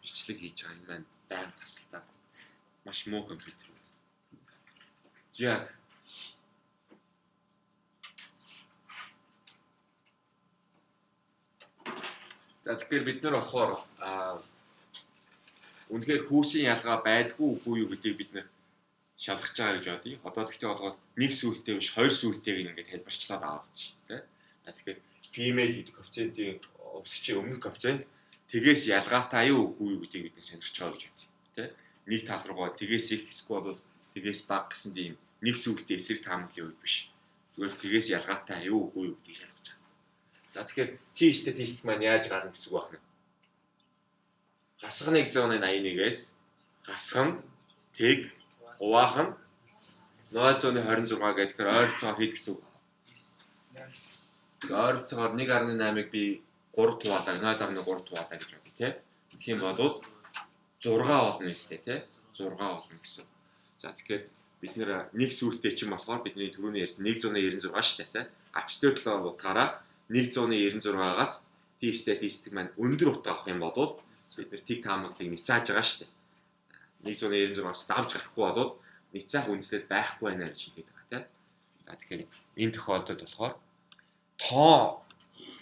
бичлэг хийж байгаа юм байна. Байнга тасалдаа. Маш муу компьютер. За. За тэгэхээр бид нар болохоор үнэхээр хүүсийн ялгаа байдгүй үгүй юу гэдгийг бид нар шалгаж байгаа гэж бодъё. Одоо тэгтээ болгоод нэг сүултээ биш хоёр сүултэйг ингээд хэлбэрчлээд аваад чи тэ. Тэгэхээр female гэдэг коэффициентийн өсгчийн өмнөх коэффициент тэгээс ялгаатай юу үгүй юу гэдгийг бид нар сонирч байгаа гэж бодъё. Тэ. Нэг тал руугаа тэгээс их эсвэл бол тэгээс бага гэсэн тийм нэг сүултээ эсрэг таамаглын үед биш. Зүгээр тэгээс ялгаатай юу үгүй юу гэдгийг шалгаж байгаа. За тэгэхээр T статистик маань яаж гарна гэсэн үг байна. Хасганы 181-ээс хасган тэг хуваахан 0.26 гэхээр ойролцоогоор хэд гэсэн үг. Ойролцоогоор 1.8-ыг би 3 хуваалаа 0.3 хуваалаа гэж бодъё тий. Тэгэх юм бол 6 болно нэстэй тий. 6 болно гэсэн. За тэгэхээр бид нэр нэг сүултээ чинь болохоор бидний түрүүний ярьсан 196 шүү дээ тий. Абсолют утгаараа 196-аас T статистик маань өндөр утга авах юм бол бид нэр тийг таамаглыг ницааж байгаа шүү дээ. 196-аас давж гарахгүй бол ницаах үндэслэл байхгүй байна гэж хэлээд байгаа тийм. За тэгэхээр энэ тохиолдолд болохоор тоо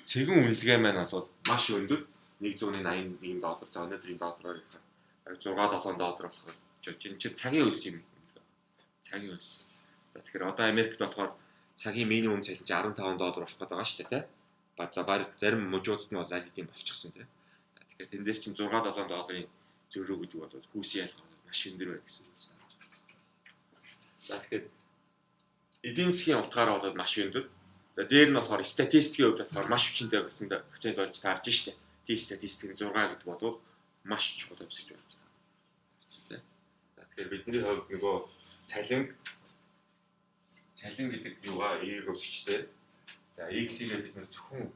цэгэн үнэлгээ маань бол маш өндөр 181 доллар за өнөөдрийн доллараар $6-7 болохоор жиж энэ чинь цагийн үйлс юм. Цагийн үйлс. За тэгэхээр одоо Америкт болохоор цагийн минимум цалин $15 болох гэдэг байгаа шүү дээ тийм. За баг зарим мужуудад нь бол аль хэдийн болчихсон тийм. Тэгэхээр энэ дээр чинь $6-7 зөрүү гэдэг бол хүүсийн ялгаа маш өндөр байна гэсэн үг байна. За тэгэхээр эдийн засгийн утгаараа бол маш өндөр. За дээр нь болохоор статистикийн хувьд болохоор маш хүчинтэй процент болж таарж штэ. Тий статистикийн 6 гэдэг бол маш чухал өсөж байна. За тэгэхээр бидний хувьд нөгөө цалин гэдэг юугаа эерэг өсөжтэй. За X-ийг бид нэр зөвхөн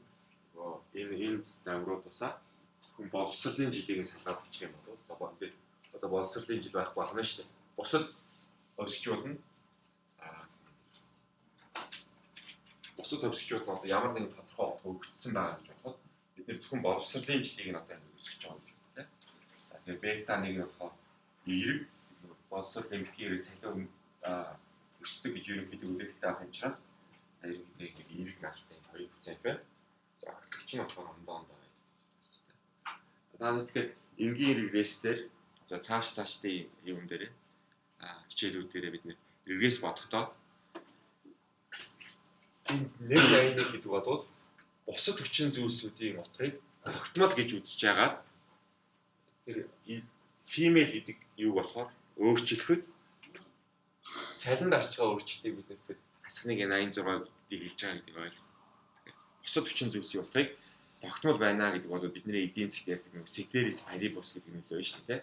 нөгөө энэ даврууд тусаа зөвхөн боловсролын жилийн салгаад авчих юм бол за ингээд одоо боловсролын жил байхгүй байна шүү дээ. Бусад өсгчүүд нь бусад өсгчүүд нь одоо ямар нэгэн тодорхой утга өгөгдсөн байгаа гэж бодоход бид нэр зөвхөн боловсролын жилийг нь одоо өсгөж байгаа юм тийм. За тэгэхээр бета нэг нь болохоор эерэг боловсрол эмгтээрээ цалин өсдөг гэж ерөнхийдөө үлээлттэй авах юм учраас за ерөнхийдөө эерэг наалтай 2% байна. За ахлагч нь болохоор ондоо байна. Танаас тэгэхээр энгийн регрессээр за цаашдын юм дээр хичээлүүд дээр бид нэр регресс бодохдоо энэ 181 гэдэг бол бусад хүчин зүйлсүүдийн утгыг тогтмол гэж үзэж байгаад тэр female гэдэг юу болохоор өөрчлөхөд цалин дарчгаа өөрчлөлтийг бид нэр хасгныг 86-ыг хэлж байгаа гэдэг ойлгох. Бусад хүчин зүйлсийн утгыг тогтмол байна гэдэг бол бидний эдийн засгийн ярьдаг нэг ceteris paribus гэдэг нөлөө байна шүү дээ.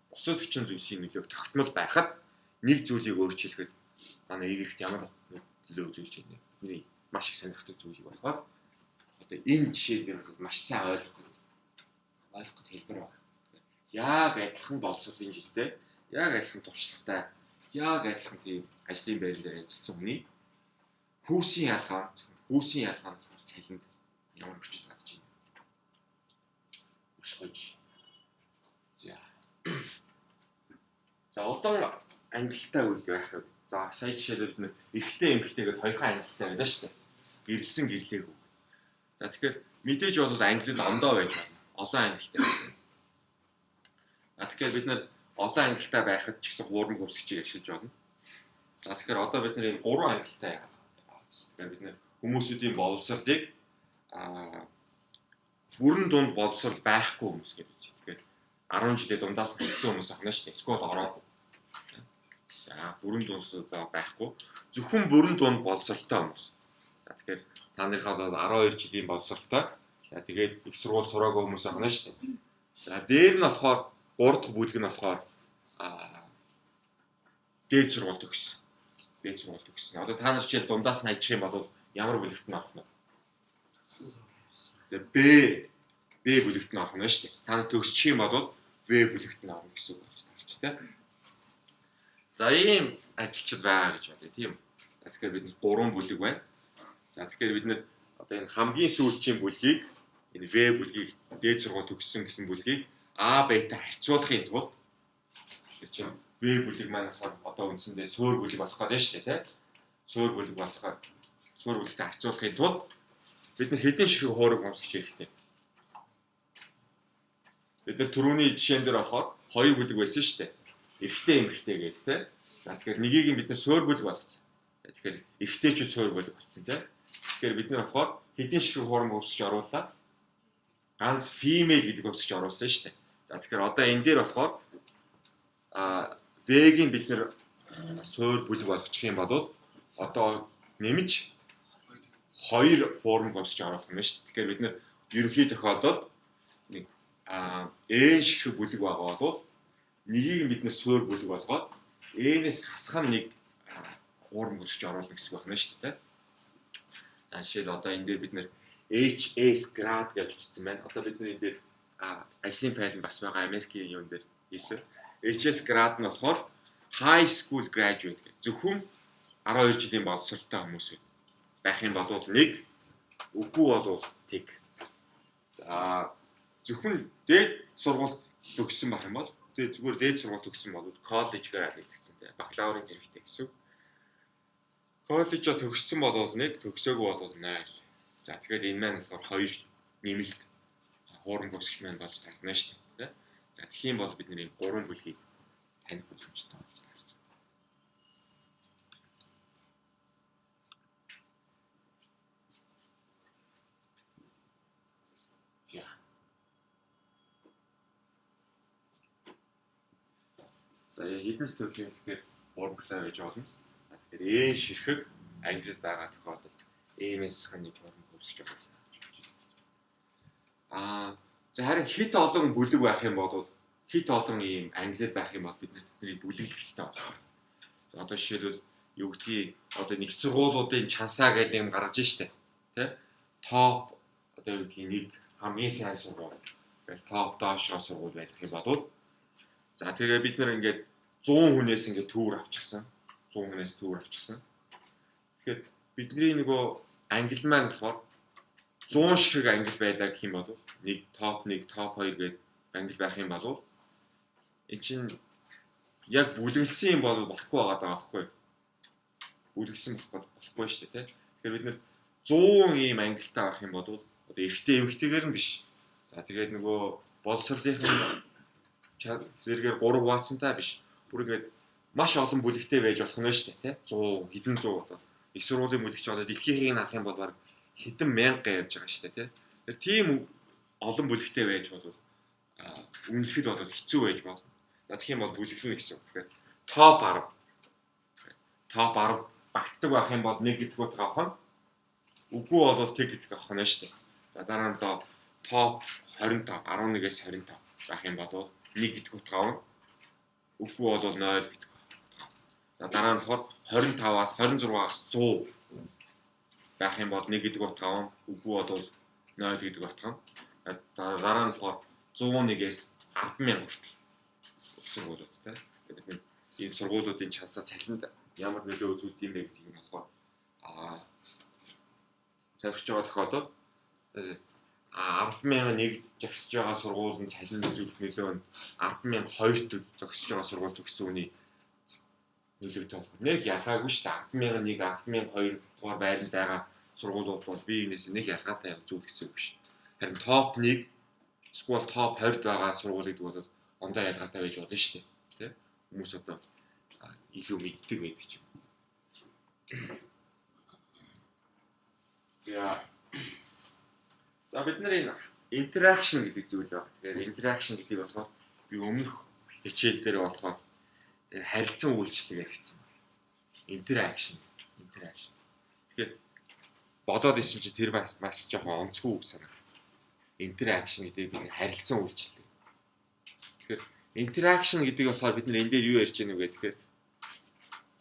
Бусад хүчин зүйлсийн нөлөөг тогтмол байхад нэг зүйлийг өөрчлөхөд манай эерэгт ямар нөлөө үзүүлж байна. Миний маш их сонирхдаг зүйл болохоор одоо энэ жишээ дээр маш сайн ойлгох хэлбэр байна. Яг адилхан боловсролын жилдээ яг адилхан туршлагатай яг адилхан тийм ажлын байран дээр ажилласан хүний хүүсийн ялгаа цалинд ямар хүч татж байна. Маш гоё. За олон ангилалтай үйл байх. За сая жишээлбэл бид эрэгтэй эмэгтэйгээд хоёрхан ангилалтай байна шүү дээ. Гэрэлсэн гэрлээгүй. За тэгэхээр мэдээж бол ангилал ондоо байж байна. Олон ангилалтай байна. Тэгэхээр бид нар олон ангилалтай байхад ч гэсэн хуурмаг хөвсгчийг ашиглаж байна. За тэгэхээр одоо бид нар энэ 3 ангилалтай яагаад. Тэгэхээр бид нар хүмүүсүүдийн боловсролыг бүрэн дунд боловсрол байхгүй хүмүүс гэж үзье. Тэгэхээр 10 жилийн дундаас хэлсэн хүмүүс ахна шүү дээ. Эсвэл ороогүй. За бүрэн дунд байхгүй. Зөвхөн бүрэн дунд боловсролтой хүмүүс. За тэгэхээр та нарынхаа бол 12 жилийн боловсролтой. За тэгээд их сургууль сураагүй хүмүүс ахна шүү дээ. За дээр нь болохоор 3 дахь бүлэг нь болохоор дээд сургууль төгссөн. Дээд сургууль төгссөн. Одоо та нар чинь дундаас нь ажих юм бол ямар бүлэгт нь орох нь? Тэгээ Б бүлэгт нь орох нь шүү дээ. Та нар төгсчих юм бол В бүлэгт нь орно гэсэн үг болж таарч тийм. За ийм ажилчид байгаа гэж бодъё тийм. Тэгэхээр бид 3 бүлэг байна. За тэгэхээр бид нэр одоо энэ хамгийн сүүлчийн бүлгийг энэ В бүлгийг дээд сургууль төгссөн гэсэн бүлгийг А бета харьцуулахын тулд тэр чинь V бүлэг маань болохоор одоо үндсэндээ суур бүлэг болох гэдэг нь шүү дээ, тийм. Суур бүлэг болохоор суур бүлэгтэй харьцуулахын тулд бид нар хэдийн ширхэг хуураг өмсөх хэрэгтэй. Бид нар түрүүний жишээн дээр болохоор хоёр бүлэг байсан шүү дээ. Эрэгтэй эмэгтэй гэж, тийм. За тэгэхээр нэгийг бид нар суур бүлэг болгоцсон. Тэгэхээр эрэгтэйчүүд суур бүлэг болсон, тийм. Тэгэхээр бид нар болохоор хэдийн ширхэг хуураг өмсөж оруулаад ганц female гэдэг өмсөж оруулсан шүү дээ. За тэгэхээр одоо энэ дээр болохоор V-ийг бид нэр суур бүлэг болгочих юм бол одоо нэмж 2 форм өмсөж оруулах юм шүү дээ. Тэгэхээр бид нэр ерөнхий тохиолдолд нэг N ширхэг бүлэг байгаа бол нэгийг бид нэр суур бүлэг болгоод N-ээс хасган нэг форм өмсөж оруулах гэсэн байна шүү дээ. За жишээл одоо энэ дээр бид нэр HS grad гэж бичсэн байна. Одоо бид нар энэ дээр ажлын файл нь бас байгаа Америкийн юм дээр хийсэн. HS grad нь болохоор high school graduate гэх. Зөвхөн 12 жилийн боловсролтой хүмүүс байх юм бол 1, үгүй бол тэг. За зөвхөн дээд сургууль төгссөн байх юм бол зүгээр дээд сургууль төгссөн бол college grad гэдэгцэнтэй. Бакалаврын зэрэгтэй гэсэн. Коллежо төгссөн бол 1, төгсөөгүй бол 0. За тэгэхээр энэ маань болохоор 2 нэмэлт хуурам төгсгч маань болж тархина шүү дээ. За тэгэх юм бол бид нэр 3 бүлгийг таних боломжтой болж тарж байна. За хэдэн төрлийн тэгэхээр формулаа гэж болно. Тэгэхээр N ширхэг англид байгаа тохиолдолд N-ээс хань формул үүсэж байгаа. За харин хит олон бүлэг байх юм бол хит олон ийм англид байх юм бол бид тэднийг бүлэглэх хэрэгтэй байна. За одоо жишээлбэл юу гэдгийг одоо нэг сургуулиудын чансаа гэдэг юм гаргаж штэ. Тэ? Топ одоо юу гэдгийг нэг хамгийн сайн сургууль. Тэгэл топ доошоо сургууль байх юм бол за тэгээ бид нэр ингээд 100 хүнээс ингээд төвөр авчихсан. 100 хүнээс төвөр авчихсан. Тэгэхээр бидний нөгөө англи маань болохоор 100 ширхэг англи байлаа гэх юм бол нэг топ 2 гээд англи байх юм бол эн чинь яг бүлэглсэн юм бол болохгүй байгаа даа байхгүй. Бүлэглсэн болохгүй шүү дээ, тийм. Тэгэхээр бид нэр 100 ийм англитай байх юм бол одоо эрэгтэй эмэгтэйгээр нь биш. За тэгээд нөгөө боловсролынхын зэрэгээр 3 ватцантай биш. Бүр ингээд маш олон бүлэгтэй байж болох нь шүү дээ, тийм. 100 хэдэн 100 одоо их сургуулийн бүлэгч одоо дэлхийхийг нь авах юм бол баг хэдэн мянга явж байгаа шүү дээ, тийм. Тийм олон бүлэгтэй байж бол үнэлэхэд бол хэцүү байж болно. Тэгэх юм бол бүлэглэн гэсэн үг. Тэгэхээр топ 10 багтдаг байх юм бол 1 гэдэг утга авах нь. Үгүй бол тэг гэдэг авах нь шүү дээ. За дараа нь топ 25 11-ээс 25 байх юм бол 1 гэдэг утга авах. Үгүй бол 0 гэдэг утга. За дараа нь болохоор 25-аас 26-аас 100 байх юм бол 1 гэдэг утга авах. Үгүй бол 0 гэдэг утга. Дараа нь болохоор 101-ээс 10,000 хүртэл сургуулиудтай. Тэгээд бид энэ сургуулиудын чансаа цалинд ямар нөлөө үзүүлдэг юм бэ гэдгийг нь болохоор зорчж байгаа тохиолдолд 10,001 зогсож байгаа сургуулийн цалинд үзүүлэх нөлөө нь 10,002 зогсож байгаа сургууль төгссөн үний нөлөөтэй болох. Нэг ялгаагүй шүү дээ. 10,001, 10,002 дугаар байранд байгаа сургуулиуд бол би энэс нэг ялгаатай үзүүл гэсэн үг биш. Харин топ 1 эсвэл топ 20-д байгаа сургуулийг бол ондоо ялгаатай байж болно шүү дээ. Тэ? Хүмүүс одоо илүү мэддэг байдаг ч юм. За бид нар энэ interaction гэдэг зүйл байна. Тэгэхээр interaction гэдэг болохоор би өмнөх хичээл дээр болохоор харилцан үйлчлэг гэсэн. Interaction. Тэгэхээр бодоод исэн чи тэр бас жоохон онцгүй үг санаа. Interaction гэдэг нь харилцан үйлчлэг. Тэгэхээр interaction гэдэг болохоор бид нар энэ дээр юу ярьж байгаа вэ гэхээр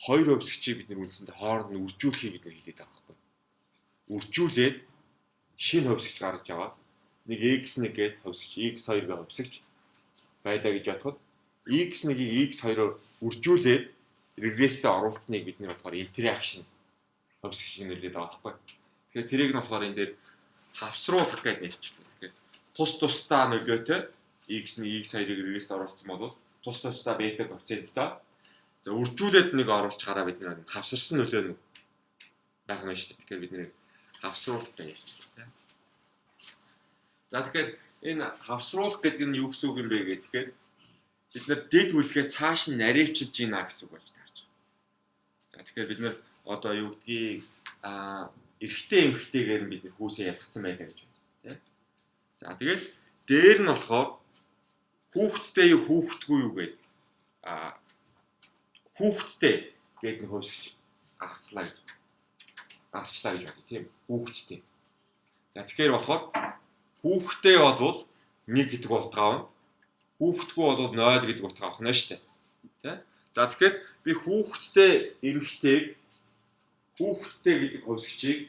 хоёр өвсгчийг бид нар үндсэндээ хооронд нь үржүүлэхийг бид нар хэлээд байгаа байхгүй. Үржүүлээд шинэ өвсгч гарч аваад нэг x1 гээд өвсгч x2 гээ өвсгч байлаа гэж бодоход x1-ийг x2-оор үржүүлээд регресстэй оруулсныг бид нар болохоор interaction өвсгч нэлээд байгаа байхгүй. Тэгэхээр тэрийг нь болохоор энэ дээр хавсруулах гэж нэрчлээ. Тэгэхээр тус тусдаа нөлөөтэй X-ний X хоёрыг регистр оруулсан бол тус тусдаа бета коэффициенттэй. За үржүүлээд нэг оруулж гараа бид нэг хавсарсан нөлөө нэг байх нь шүү дээ. Тэгэхээр бид нэг хавсруулалтаа ярьчихсан. За тэгэхээр энэ хавсруулах гэдэг нь юу гэсэн үг юм бэ гэхээр бид нар дэд үлгээ цааш нь наривчилж ийна гэсэн үг болж таарч байгаа. За тэгэхээр бид нар одоо юу гэдгийг эрэгтэй эмэгтэйгээр нь бид хүүсээ ялгцсан байлаа гэж байна. Тэ? За тэгээд дээр нь болохоор хүүхдтэй юу хүүхдгүй юу гэдэг хүүхдтэй гэдэг нь хөөсч гаргацлаа гэж байна тийм хүүхдтэй. За тэгэхээр болохоор хүүхдтэй бол 1 гэдэг утгаа авна. Хүүхдгүй бол 0 гэдэг утгаа авах нь шүү дээ. Тэ? За тэгэхээр би хүүхдтэй гэдэг хөөсчийг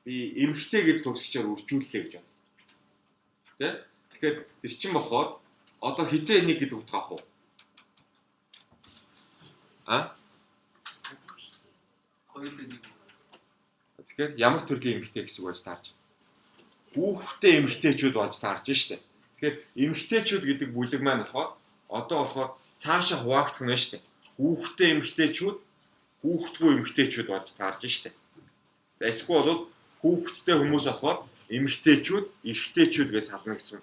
би эмэгтэй гэдэг хөөсчээр үржүүллээ гэж байна. Тэ? Тэгэхээр тэр чинь болохоор одоо хизээ 1 гэдэг утгаа авах уу? Тэгэхээр ямар төрлийн эмэгтэй гэсэн үг болж таарч. Хүүхдтэй эмэгтэйчүүд болж таарч штэ. Тэгэхээр эмэгтэйчүүд гэдэг бүлэг маань болохоор одоо болохоор цаашаа хуваагдах нь штэ. Хүүхдтэй эмэгтэйчүүд, хүүхдгүй эмэгтэйчүүд болж таарч штэ. Эсвэл бол хүүхдтэй хүмүүс болохоор эмэгтэйчүүд, эрэгтэйчүүд гэж сална гэсэн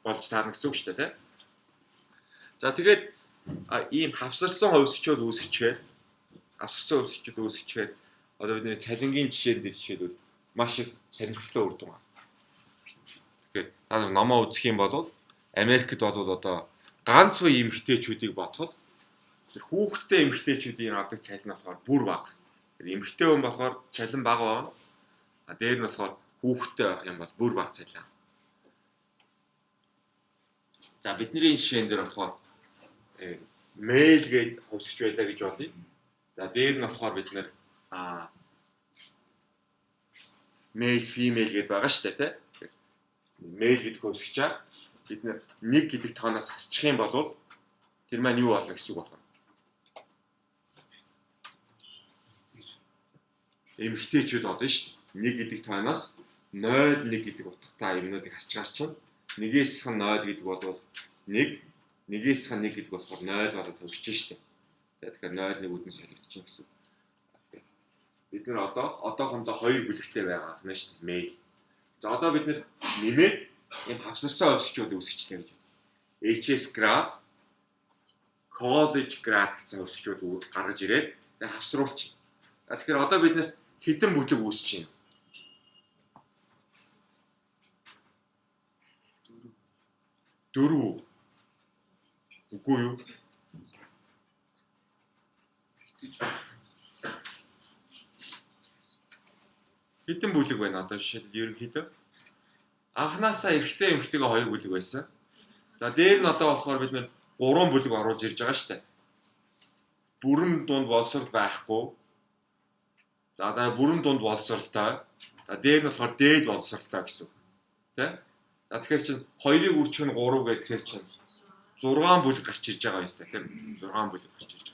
болж таарна гэсэн үг штэ тий. За тэгээд ийм хавсарсан хувьсчууд үүсчихээр одоо бидний цалингийн жишээн дээр жишээлбэл маш их сонирхолтой үр дүн. Тэгэхээр та нар номоо үзэх юм бол Америкт бол одоо ганц үе эмэгтэйчүүдийг бодоход тэр хүүхдтэй эмэгтэйчүүдийн авдаг цалин болохоор бүр бага. Тэр эмэгтэй хүн болохоор цалин бага байна. Дээр нь болохоор хүүхдтэй байх юм бол бүр бага цалин. За бидний жишээн дээр болохоор мэйл гээд хувьсч байлаа гэж бодъё. За дээр нь болохоор бид нэр мэйл, фимейл гэдээ байгаа шүү дээ, тий. Мэйл гэдэг хувьсгчаа бид нэр 1 гэдэг тооноос хасчих юм бол тэр маань юу болно гэсэн үг байна. Эмэгтэйчүүд одоо шүү дээ. 1 гэдэг тооноос 0 1 гэдэг утгатай юмнуудыг хасч гарч чинь 1-ээс хан 0 гэдэг бол 1, 1-ээс хан 1 гэдэг болохоор 0 болоод төгсөж шүү дээ. Тэгэхээр 0 1 үүднээс солигдчихна гэсэн. Бид нэр одоохондоо 2 бүлэгтэй байгаа юм шүү дээ. Мэйл. За одоо бид нэр нэмээд ийм хавсарсан хувьсчууд үүсчихлээ гэж байна. HS grad, college grad гэсэн хувьсчууд гаргаж ирээд тэгээ хавсруулчих. Тэгэхээр одоо бид нэр хэдэн бүлэг үүсэж байна? 4. Үгүй юу? Хэдэн бүлэг байна одоо жишээлбэл ерөнхийдөө анханасаа эрэгтэй эмэгтэйгээ 2 бүлэг байсан. За дээр нь одоо болохоор бид нэр 3 бүлэг оруулж ирж байгаа шүү дээ. Бүрэн дунд боловсрол байхгүй. За бүрэн дунд боловсролтой. Дээр нь болохоор дээд боловсролтой гэсэн. Тэ? За тэгэхээр чинь 2-ыг үржих нь 3 гэхээр чинь 6 бүлэг гарч ирж байгаа юм шүү дээ. Тэр 6 бүлэг гарч ирж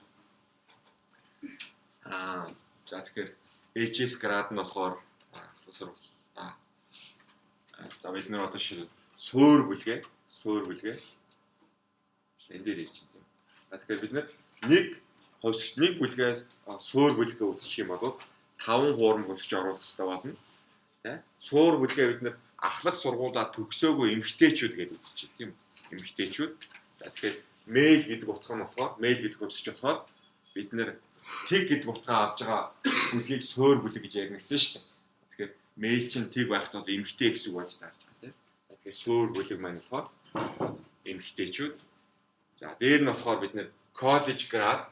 байгаа. За тэгэхээр HS grad нь болохоор за бид нэр одоо шиг суур бүлгээ энэ дээр ирж байна. Тэгэхээр бид нэр нэг бүлгээс суур бүлгээ үүсчих юм бол 5 хуурм хувьсч оруулах хэрэгтэй болно. Тэ? Суур бүлгээ бид нэр ахлах сургуулаа төгсөөгүй эмэгтэйчүүд гэж үзчих тийм эмэгтэйчүүд. Тэгэхээр мэйл гэдэг утга нь болохоор мэйл гэдэг хувьсч болохоор бид нэр тэг гэдэг утгаа авж байгаа бүлгийг суур бүлэг гэж ярина гэсэн шүү дээ. Тэгэхээр мэйл чинь тэг байхад бол эмэгтэй гэсэн үг болж таарч байгаа тийм. Тэгэхээр суур бүлэг маань болохоор эмэгтэйчүүд. За дээр нь болохоор бид нэр college grad,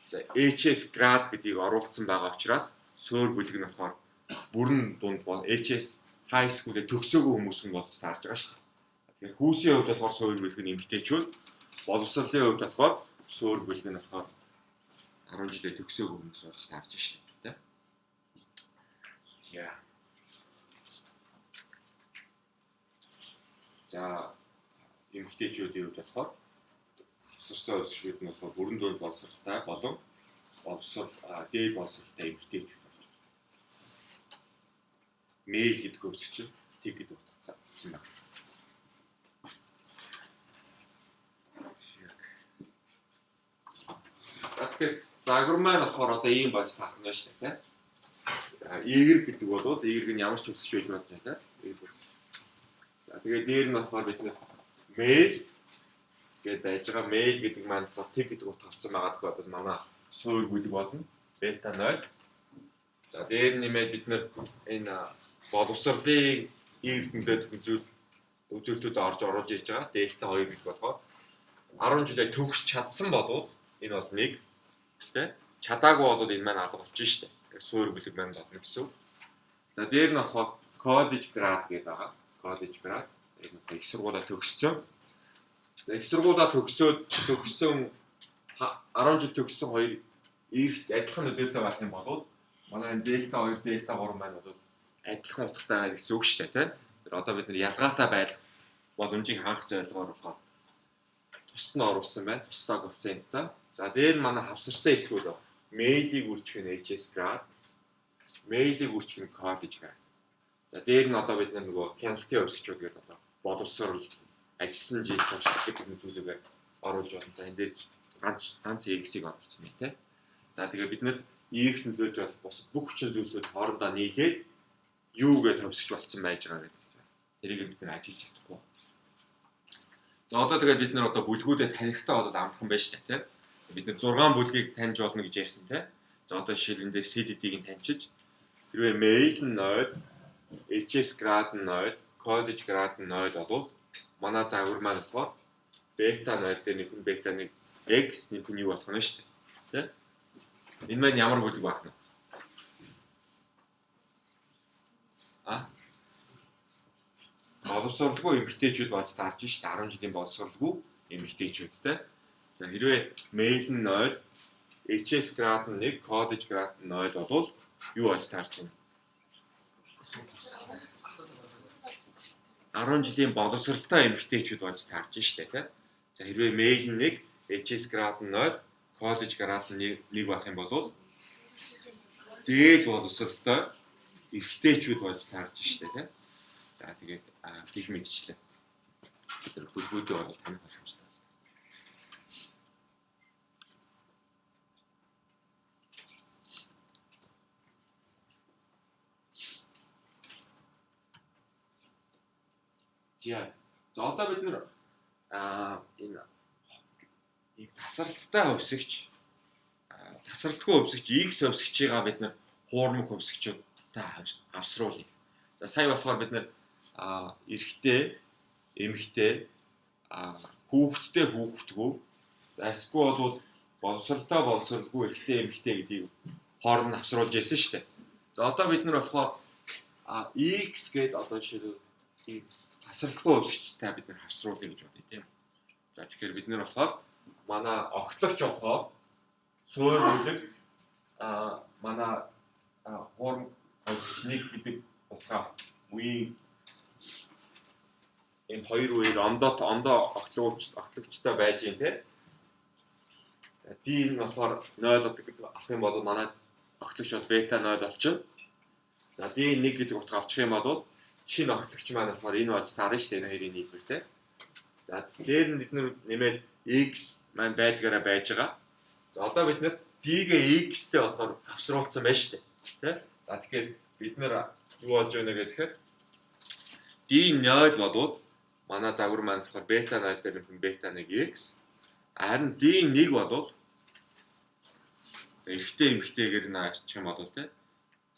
за HS grad гэдгийг оруулсан байгаа учраас суур бүлэг нь болохоор бүрэн дунд бол HS high school-д төгсөөгүй хүмүүс нь болж таарж байгаа шүү дээ. Тэгэхээр хүүсийн хувьд болохоор суур бүлэг нь эмэгтэйчүүд, боловсролын хувьд болохоор суур бүлэг нь болохоор 10 жилээ төгсөөгүй хүмүүс болж таарж шүү дээ. За. За эмэгтэйчүүдийн хувьд болохоор боловсролын хувьд нь болохоор бүрэн дунд боловсролтой болон боловсрол дээд боловсролтой эмэгтэйчүүд болж байна. Мэйл гэдэг хувьсч тэг гэдэг утгатай юм байна. тэгэхээр загвар маань болохоор одоо ийм болж таарах нь шүү дээ. За ээгэр гэдэг бол ээгэр нь ямар ч үсч байж болно тийм. За тэгээд дээр нь болохоор бид нэ mail гэдэг байж байгаа. Mail гэдэг маань болохоор тэг гэдэг утга авсан байгаа тохиолдолд бол манай суур бүлэг болно. Beta 0. За дээр нэмээд бид нэр энэ боловсролын эрдэмтэд үзүүлэлтүүд орж оруулж ирж байгаа. Delta 2 гэх болохоор 10 жилээ төгсч чадсан болвол энэ бол 1 тийм чадаагүй бол энэ маань алга болчих шүү дээ. Суур бүлэг маань болно гэсэн үг. За дээр нь болохоор college grad гэдэг байгаа. College grad энэ их сургуулаа төгссөн. За их сургуулаа төгссөн 10 жил төгссөн хоёр эрт адилхан нөлөөтэй байх юм бол манай энэ Delta 2, Delta 3 маань бол адилхан утгатай байгаа гэсэн үг шүү дээ тийм. Тэр одоо бид нар ялгаатай байх боломжийг хангах зорилгоор болохоор тусад нь оруулсан байна. Тусдаа коэффициенттай. За дээр нь манай хавсарсан хэсгүүд mail-ийг үржих нь HS grad, mail-ийг үржих нь college grad. За дээр нь одоо бид нөгөө хяналтын өсгчүүд гэдэг одоо боловсрол, ажилласан жил туршлага гэдэг зүйлүүгээ оруулж байна. За энэ дээр ганц X-ийг оруулсан байна тийм. За тэгээ бид нэр EX нөлөөж бол бус бүх хүчин зүйлсүүд хоорондоо нийлээд юугээ төвсгч болцсон байж байгаа гэдэг. Тэрийг бид нэр ажиллаж чадахгүй. За одоо тэгээд бид нэр одоо бүлгүүдэд танихтаа бол амархан байж та тийм. Бид нэр 6 бүлгийг таньж болно гэж ярьсан тийм. За одоо жишээл энэ дээр CDD-ийг таньчиж хэрвээ mail нь 0, HS grad нь 0, college grad нь 0 болвол манай загвар маань болохоор beta 0 дээр нөхөн beta 1 x нөхөн юу болох нь шүү дээ. Тийм. Энэ маань ямар бүлэг байх нь? Боловсролгүй эмэгтэйчүүд болж таарч шүү дээ. 10 жилийн боловсролгүй эмэгтэйчүүдтэй. За хэрвээ mail нь 0, HS grad нь 1, college grad нь 0 болвол юу болж таарч байна? 10 жилийн боловсролтой эмэгтэйчүүд болж таарч шүү дээ. За хэрвээ mail нь 1, HS grad нь 0, college grad нь 1 байх юм бол дээд боловсролтой эрэгтэйчүүд болж таарч шүү дээ. За тэгээд гих мэдчлээ. Тэр бүлгүүдээ бол таних боломжтой. За одоо бид нэр энэ тасралттай тасралтгүй хөвсгч X хөвсгчийг бид нэр хуурмаг хөвсгчүүдтэй авсруулъя. За сая болохоор бид нэр эрэгтэй, эмэгтэй, хүүхэдтэй, хүүхэдгүй. За эсвэл бол боловсролтой, боловсролгүй эрэгтэй, эмэгтэй гэдгийг хооронд нь авсруулж яасан шүү дээ. За одоо бид нар болохоор X гэдэг одоо жишээлбэл тасралтгүй хөвсгчтэй бид нар авсруулъя гэж бодъё тийм. За тэгэхээр бид нар болохоор манай огтлогч болохоор суур бүлэг манай хуурмаг хөвсгч 1 гэдэг утгаар үеийн энэ хоёр үеийг ондоо огтлогчтой байж юм те. D нь болохоор 0 гэдэг авах юм бол манай огтлогч бол бета 0 болчихно. За D 1 гэдэг утга авчих юм бол шинэ огтлогч маань болохоор энэ болж таарна шүү дээ. Энэ хоёрын нийлбэр те. За дээр нь бид нэмээд X маань байдгаараа байж байгаа. За одоо бид нэр D-гээ X-тэй болохоор авсруулсан байна шүү дээ. Тэ? За тэгэхээр бид нэр юу болж байна гэхээр D 0 болвол манай загвар маань болохоор бета 0 дээр нөхөн бета 1 X. Харин D 1 болвол эрэгтэй эмэгтэйгээр нь арчих юм бол тэ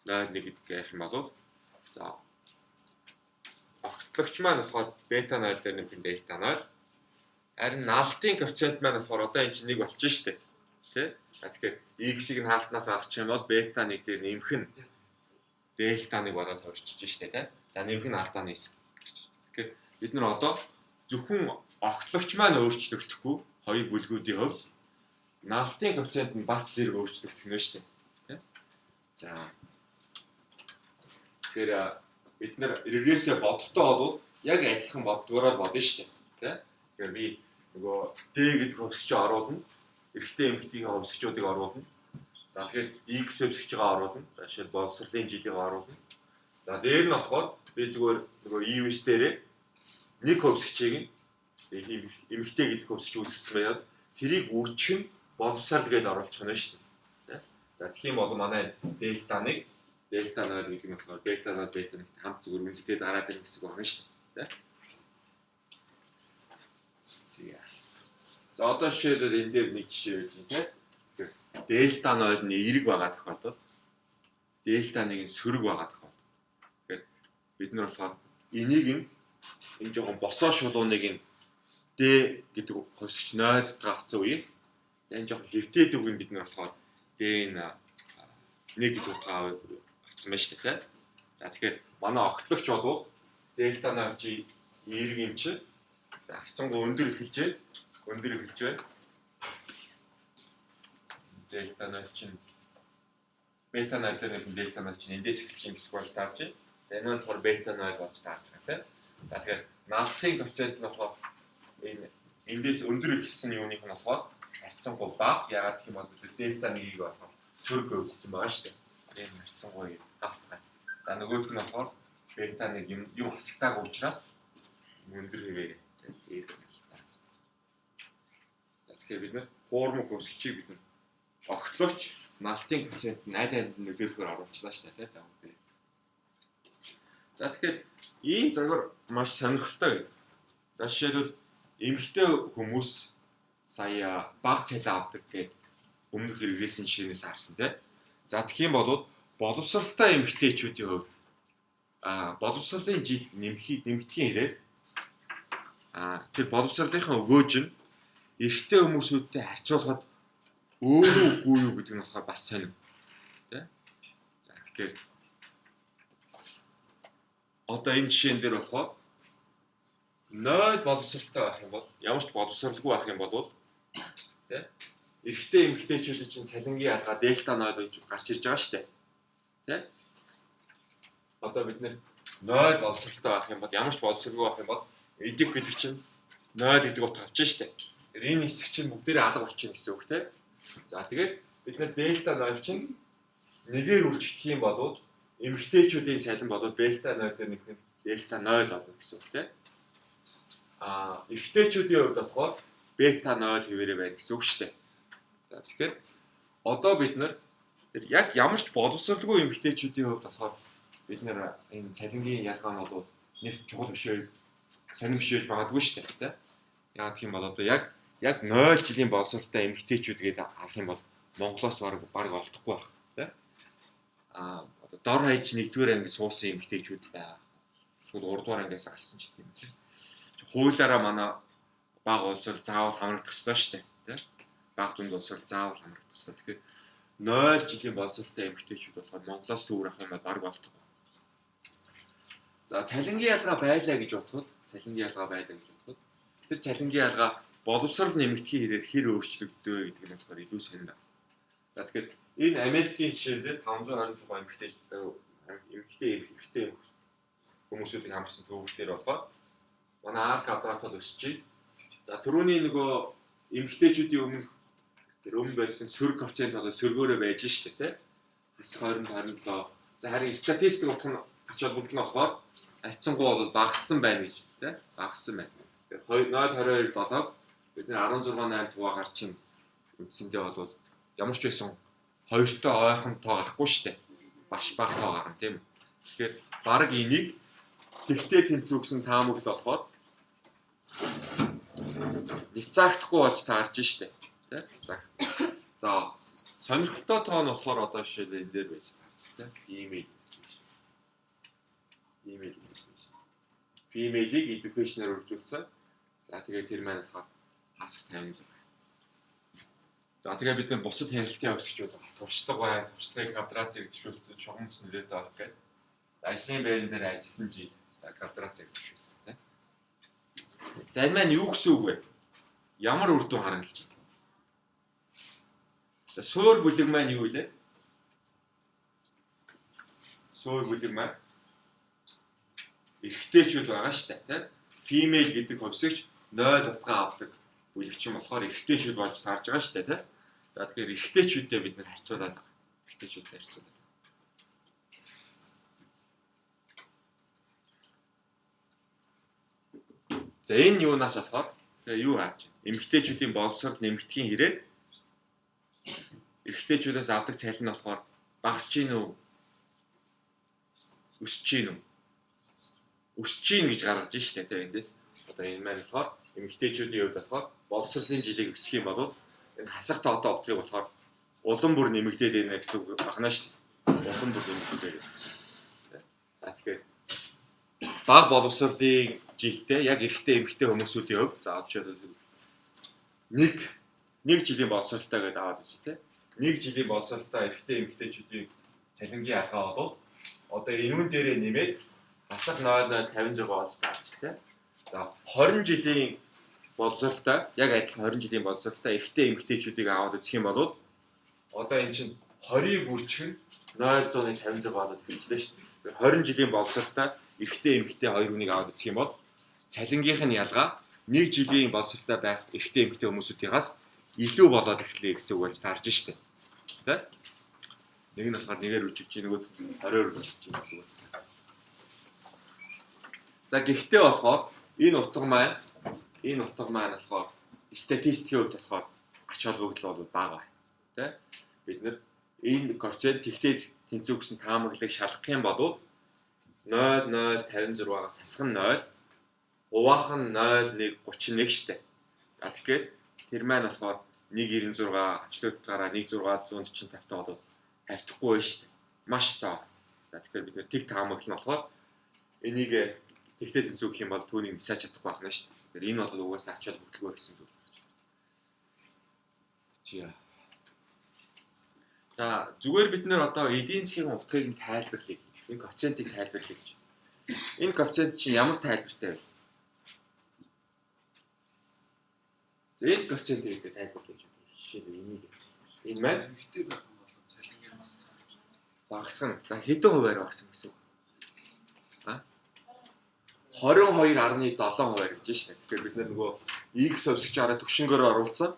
0 1 гэдэг ярих юм бол за огтлогч маань болохоор бета 0 дээр нөхөн дельта 0. Харин наалтын коэффициент маань болохоор одоо энэ чинь 1 болчихно шүү дээ. Тэ? Тэгэхээр X-ийг нь хаалтнаас авчих юм бол бета 1 дээр нэмэх нь дельта 1 болоод хувирчиж шүү дээ. За нэмэх нь алдааны хэсэг. Тэгэхээр бид нар одоо зөвхөн огтлогч маань өөрчлөгдөхгүй хоёр бүлгүүдийн хувьд наалтын коэффициент нь бас зэрэг өөрчлөгдөх нь шүү дээ. За тэгэхээр бид нар регрессээ бодолтой бол яг адилхан боддгоороо бодно шүү дээ. Тэгэхээр би нөгөө D гэдэг хөвсгчөө оруулна. Эрэгтэй эмэгтэйгийн хөвсгчүүдийг оруулна. За тэгэхээр X хөвсгчийг оруулна. За жишээл боловсролын жилийг оруулна. За дээр нь болохоор би зүгээр нөгөө EVS дээрээ нэг хөвсгчийг эмэгтэй гэдэг хөвсгч үүсгэсэн байгаад тэрийг үржих нь боловсрал гэж оруулчих нь шүү дээ. За тэгэх юм бол манай дельтаныг дельта 0 гэдэг нь болохоор бета 0 бета 1 хамт зүгээр үлдээд гараад ирэх гэсэн үг байна шүү дээ. За одоо жишээлбэл энэ дээр нэг жишээ байж юм тийм. Дельта 0 нь эерэг байгаа тохиолдолд дельта 1 нь сөрөг байгаа тохиолдолд. Тэгэхээр бид нар болохоор энийг энэ жоохон босоо шулууныг нь D гэдэг хувьсгч 0 утгаа авсан үеийг за энэ жоохон хэвтээд үг нь бид нар болохоор D нь 1 гэдэг утгаа авсан байна шүү дээ. За тэгэхээр манай огтлогч бол дельта 0 чи эерэг юм чи за хацангу өндөр эхэлж байна. Дельта 0 чинь бета 0 дээр нэг дельта 0 чинь эндээс эхэлж юм гэсэн болж таарч байна. За энэ нь болохоор бета 0 болж таарч байна тийм. За тэгэхээр наалтын коэффициент нь болохоор энэ эндээс өндөр ихсэн юуных нь болохоор харьцангуй бага. Ягаад гэх юм бол дельта 1-ийг болохоор сөрөг өвдсөн байгаа шүү дээ. Энэ харьцангуй автгай. За нөгөөх нь болохоор бета 1 юм хасагтаагүй учраас өндөр хэвээр тийм. За тэгэхээр бид нэр формул хөвсгчийг бид огтлогч наалтын коэффициент нь аль аль нэгдүгээр оруулчлаа шүү дээ тийм. За тэгэхээр ийм загвар маш сонирхолтой гэдэг. За жишээлбэл эмэгтэй хүмүүс сая бага цалин авдаг гэдэг өмнөх хэрэглээсэн жишээнээс харсан тийм. За тэгэх юм бол боловсралтай эмэгтэйчүүдийн хувьд боловсролын жил нэмэхийн хэрээр тэр боловсролынхаа өгөөж нь эрэгтэй хүмүүсүүдтэй харьцуулахад өөрөө үгүй юу гэдэг нь болохоор бас сонир. Тэ? За тэгэхээр одоо энэ жишээн дээр болохоор 0 боловсралтай байх юм бол ямар ч боловсралгүй байх юм бол тэ эрэгтэй эмэгтэйчүүдийн чинь цалингийн ялгаа дельта 0 гэж гарч ирж байгаа шүү дээ. Тэ? Одоо бид нэр 0 боловсралтай байх юм бол ямар ч боловсралгүй байх юм бол эдих гэдэг чинь 0 гэдэг утга авчих шүү дээ. Энэ хэсэг чинь бүгдээрээ алга болчихно гэсэн үг тэ. За тэгээд бид нэр дельта 0 чинь нэгээр үржигдэх юм бол эмэгтэйчүүдийн цалин бол дельта 0 дээр нэг дельта 0 болно гэсэн үг тийм. Эрэгтэйчүүдийн хувьд болохоор бета 0 хэвээрээ байна гэсэн үг шүү дээ. За тэгэхээр одоо бид нар яг ямар ч боловсралгүй эмэгтэйчүүдийн хувьд болохоор бид нар энэ цалингийн ялгаа нь бол нэг чухал биш үү? Сонирм биш байж магадгүй шүү дээ тийм. Яг тийм бол одоо яг 0 жилийн боловсралтай эмэгтэйчүүд гэдэг харах юм бол Монголоос баг олдохгүй байх тийм. Одоо дор хаяж 1-р анги суусан эмэгтэйчүүд байгаа. Эсвэл 3-р ангиас гарсан ч тийм тийм. Хуулиараа манай баг улсвал заавал хамрагдах ёстой шүү дээ тийм. Баг дунд улсвал заавал хамрагдах ёстой. Тэгэхээр 0 жилийн боловсралтай эмэгтэйчүүд болохоор Монголоос төвөр ах юм баг олдохгүй. За цалингийн ялгаа байлаа гэж бодоход тэр цалингийн ялгаа боловсрал нэмэгдэхийн хэрээр хэр өөрчлөгдөө гэдэг нь болохоор илүү сонир байна. За тэгэхээр энэ Америкийн жишээн дээр 526 эмэгтэй хүмүүсүүдийг хамарсан төвөөр дээр болохоор манай арк квадратод өсөж байна. За түрүүний нөгөө эмэгтэйчүүдийн өмнө байсан сөрөг коэффициент одоо сөргөөрөө байж штэ тий. Хасах 20 27. За харин статистик утга нь ач холбогдол нь болохоор харьцангуй бол багассан байна гэж тий. Багассан байна. Тэгэхээр 0.22 долоо бид нэр 16.8 тугаа гарчин үндсэндээ бол ямар ч байсан 2-той ойрхон тоо гарахгүй штэ. Баш бага тоо гарна тийм. Тэгэхээр баг энийг тэгтээ тэнцвүүгсэн таамаглал болохоор ницаагдахгүй болж таарж штэ. Тэ? За сонирхолтой тоо нь болохоор одоо жишээ энэ дээр байж таарч тэ. Email. Female-ийг education-аар үржүүлсэн. За тэгээд тэр маань болохоор хасах 50. За тэгээд бид нар бусад харилцааны өсгчүүд туршлага байна. Туршлагыг квадрацыг төвшүүлсэн шугамц нөлөөтэй байх гэдэг. Ажлын байран дээр ажилласан жил. За квадрацыг төвшүүлсэн тийм. За энэ маань юу гэсэн үг вэ? Ямар үр дүн харагдаж байна? За суур бүлэг маань юу вэ? Суур бүлэг маань эрэгтэйчүүд байгаа шүү дээ тийм. Female гэдэг хувьсгч 0 утгаа авдаг бүлэгчин болохоор эрэгтэйчүүд болж таарж байгаа шүү дээ тийм. За тэгэхээр эрэгтэйчүүдтэй бид нэр харьцуулаад байгаа. Эрэгтэйчүүдтэй харьцуулаад. За энэ юунаас болохоор тэгээ юу хааж байна? Эмэгтэйчүүдийн боловсрол нэмэгдэхийн хэрээр эрэгтэйчүүдээс авдаг цалин нь болохоор багасж гин үү? Өсөж гин үү? Өсөж гин гэж гаргаж штэ тэ эндээс. Одоо энэ маань болохоор эмэгтэйчүүдийн хувьд болохоор боловсролын жилийг өсгөх юм бол энэ хасах тоотой утгыг болохоор улам бүр нэмэгдээд байна гэсэн үг байна шүү дээ. Улам бүр нэмэгдээд байна гэсэн. За тэгэхээр бага боловсролын жилдээ яг эрэгтэй эмэгтэй хүмүүсүүдийн хувьд за жишээлбэл нэг жилийн боловсролтой гэдэг аваад үзье те. Нэг жилийн боловсролтой эрэгтэй эмэгтэйчүүдийн цалингийн алгаа бол одоо энүүн дээрээ нэмээд хасах 0.56 болж таарч те. За 20 жилийн боловсролтой яг адилхан 20 жилийн боловсролтой эрэгтэй эмэгтэйчүүдийг аваад үзэх юм бол одоо эн чинь 20-ыг бүрчгэн 0.56 болоод хэлжлээ шүү дээ. 20 жилийн боловсролтой эрэгтэй эмэгтэй хоёр хүнийг аваад үзэх юм бол цалингийнх нь ялгаа 1 жилийн боловсролтой байх эрэгтэй эмэгтэй хүмүүсүүдээс илүү болоод ирлээ гэсэн үг болж таарж штэ. Тэ? Нэг нь болохоор нэгээр үжигч нөгөөд 20-оор үжигч гэсэн үг. За гэхдээ болохоор энэ утга маань болохоор статистикийн хувьд болохоор ач холбогдол бол бага байна. Тэ? Бид нэр энэ коэффициент тэгтээ тэнцүү гэсэн таамаглалыг шалгах юм бол 0.056-аас хасах нь 0, хуваах нь 0.131 штэ. За тэгэхээр тэр маань болохоор 1.96 авчлуудаараа 1.645 таа бол хавтахгүй байна штэ. Маш тоо. За тэгэхээр бид нэр тэг таамаглал нь болохоор энийг тэгтээ тэнцүү гэх юм бол түүнийг нисаж чадахгүй байна штэ. Тэгэхээр энэ бол угаасаа ач холбогдолгүй гэсэн зүйл гарч байна. Тийә. За зүгээр бид нэр одоо эдийн засгийн утгыг нь тайлбарлая. Энэ коэффициентийг тайлбарлая гэж. Энэ коэффициент чинь ямар тайлбартай вэ? За энэ коэффициентийг тайлбарлая гэж. Жишээлбэл энийг. Энэ маань эмэгтэй байх юм бол цалингийн бас багасгана. За хэдэн хувиар багасна гэсэн үг? 22.7% гэж байна. Тэгэхээр бид нөгөө X хувьсгчаараа төвшнгөөр оруулсан,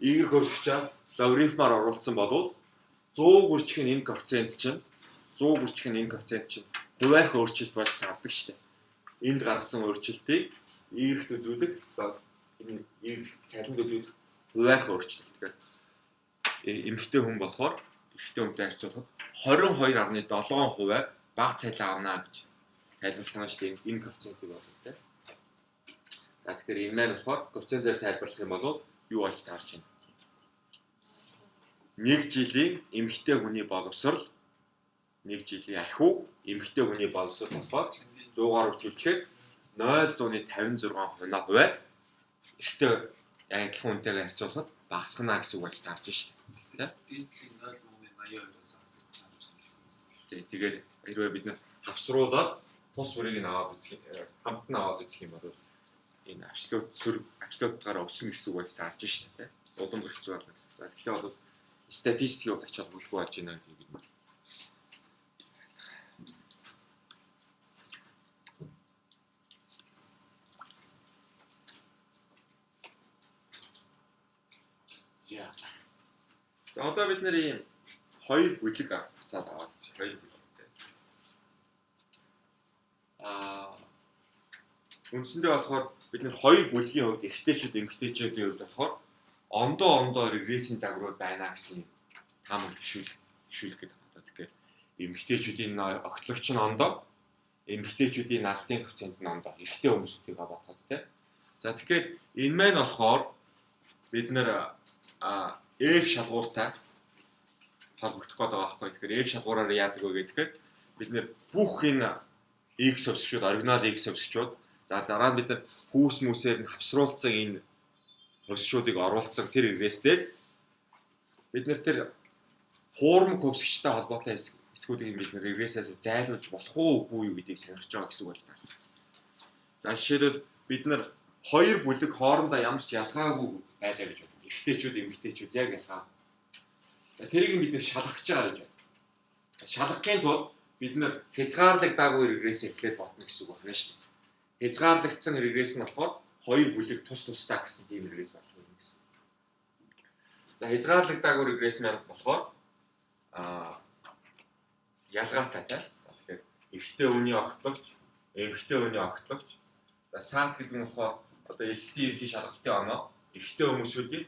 Y хувьсгчаар логарифмаар оруулсан болвол 100 хүрчхэн энэ коэффициент чинь хуваарь өөрчлөлт болж таардаг шүү дээ. Энд гаргасан өөрчлөлтийг Y-т үзүүлэх, энэ Y цалинд үзүүлэх хуваарь өөрчлөлт. Тэгэхээр эмэгтэй хүн болохоор эрэгтэй хүнтэй харьцуулахад 22.7% бага цалин авна гэж тайлбарлана шүү дээ. Энэ коэффициентийг бол тэ. За тэгэхээр энэ маань болохоор коэффициентээр тайлбарлах юм бол юу болж таарч байна? 1 жилийн эмэгтэй хүний боловсрол 1 жилийн ахиу эмэгтэй хүний боловсрол болохоор 100-аар үржүүлчихэд 0.56 хувиар эрэгтэй адилхан хүнтэйгээ харьцуулахад багасгана гэсэн үг болж таарч байна шүү дээ. дээдлийн 0.82-аас хасаж чадж гэсэн. Тэгээд хэрвээ бид нэ авсруулаад тус бүрийг нь аваад үзэх хамт нь аваад үзэх юм бол энэ абсолютгаараа өснө гэсэн үг болж таарж шүү дээ. Улам бүр хэцүү болно гэсэн. За тэгэхээр бол статистикийн хувьд ач холбогдолгүй болж байна гэдэг бид нар. За одоо бид нэр ийм хоёр бүлэг авцаад аваад хоёр бүлэгтэй. Үндсэндээ болохоор бид нэр хоёр бүлгийн хувьд эрэгтэйчүүд эмэгтэйчүүдийн хувьд болохоор ондоо регрессийн загварууд байна гэсэн таамаглал хишүүлэх гэдэг байна. Тэгэхээр эмэгтэйчүүдийн огтлогч нь ондоо, эмэгтэйчүүдийн налдын коэффициент нь ондоо. Эрэгтэй хүмүүсүүдийг бодоход тийм. За тэгэхээр энэ маань болохоор бид нэр F шалгууртай холбогдох гэдэг байгаа байхгүй. Тэгэхээр F шалгуураар яадаг вэ гэхээр бид нэр бүх энэ X хувьсгчуд, оригинал X хувьсгчуд за дараа нь бид нар хүүс мүсээр нь хавсруулсан энэ хувьсгчуудыг оруулсан тэр регрессээр бид нэр тэр хуурмаг хувьсгчтай холбоотой эсгүүдийг бид нэр регрессээс зайлуулж болох уугүй юу гэдгийг сонирхож байгаа гэсэн үг болж таарч. За жишээлбэл бид нар хоёр бүлэг хоорондоо ямар ч ялгаагүй байлаа гэж байна. Эрэгтэйчүүд, эмэгтэйчүүд яг ялгаа. Тэрийг бид нэр шалгах гэж байгаа гэж байна. Шалгахын тулд бид нэр хязгаарлагдаагүй регресс эхлээд бодно гэсэн үг байна шүү дээ. Хязгаарлагдсан регресс нь болохоор хоёр бүлэг тус тустай гэсэн тийм регресс болж байна гэсэн. За хязгаарлагдаагүй регресс маань болохоор ялгаатай тийм. Тэгэхээр эрэгтэй хүний огтлогч, эмэгтэй хүний огтлогч. За саат гэдэг нь болохоор одоо ST ерхий шалгалтын оноо эрэгтэй хүмүүсүүдийг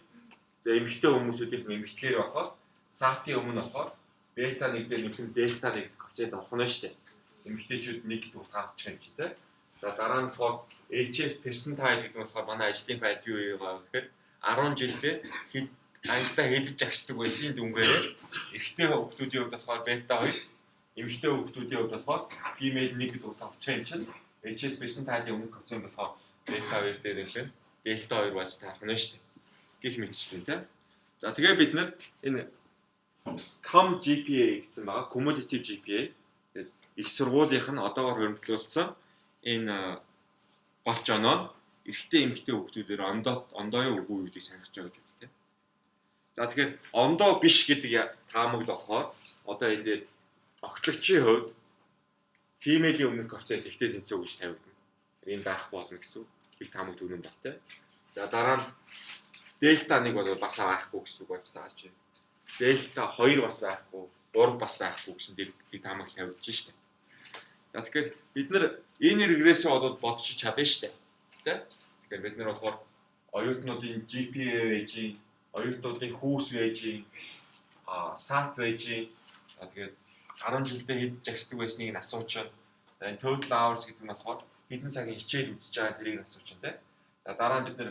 за эмэгтэй хүмүүсүүдийг нэмэгдэхээр болохоор сатын өмнө болохоор бета 1 дээр нэмэх нь дельта 1 коэффициент болох нь шүү дээ. Эмэгтэйчүүд 1 тулгаан авчих юм чи тэ. За дараа нь болохоор HS percentile гэдэг нь болохоор манай ажлын файл юу байгаа гэхээр 10 жилдээ хэд ангидаа хэдэж агсдаг байсан дүнгээрээ эрэгтэй хүүхдүүдийн хувьд болохоор бета 2, эмэгтэй хүүхдүүдийн хувьд болохоор female 1 тулгаан авчих юм чинь HS percentile өмнө коэффициент болохоор бета 2 дээр нэмэх нь дельта 2 болж таарах нь шүү дээ. Гэх мэтчлэн тэ. За тэгээ бид нар энэ COM GPA гэсэн байгаа. Cumulative GPA. Тэгээд их сургуулийнх нь одоогоор хөрөнгөлүүлсэн энэ голч оноо эрэгтэй эмэгтэй хүүхдүүдээр ондооёо үгүй юу гэдгийг сонирхож байгаа гэж байна. За тэгэхээр ондоо биш гэдэг таамаглал болохоор одоо энэ дээр огтлогчийн хувьд female-ийн өмнөх коэффициент ихтэй тэнцүү гэж тавигдана. Энэ байхгүй болно гэсэн их таамаг төрнө баг те. За дараа нь дельта 1 бол бас байхгүй гэсэн үг болж байгаа чинь. Дельта 2 бас байхгүй, 3 бас байхгүй гэсэн дэг таамаг тавьж штэ. За тэгэхээр бид нар энэ регрессээ бодож чадна штэ. Тэ? Тэгэхээр бид нар болохоор оюутнуудын GPA вэжийн, оюутнуудын хүүс вэжийн, SAT вэжийн тэгээд 10 жилдээ хэд жагсдаг байсныг нь асууж байна. За энэ total hours гэдэг нь болохоор хэдэн цагийн хичээл үзэж байгаа тэрийг нь асууж байна тэ. За дараа нь бид нар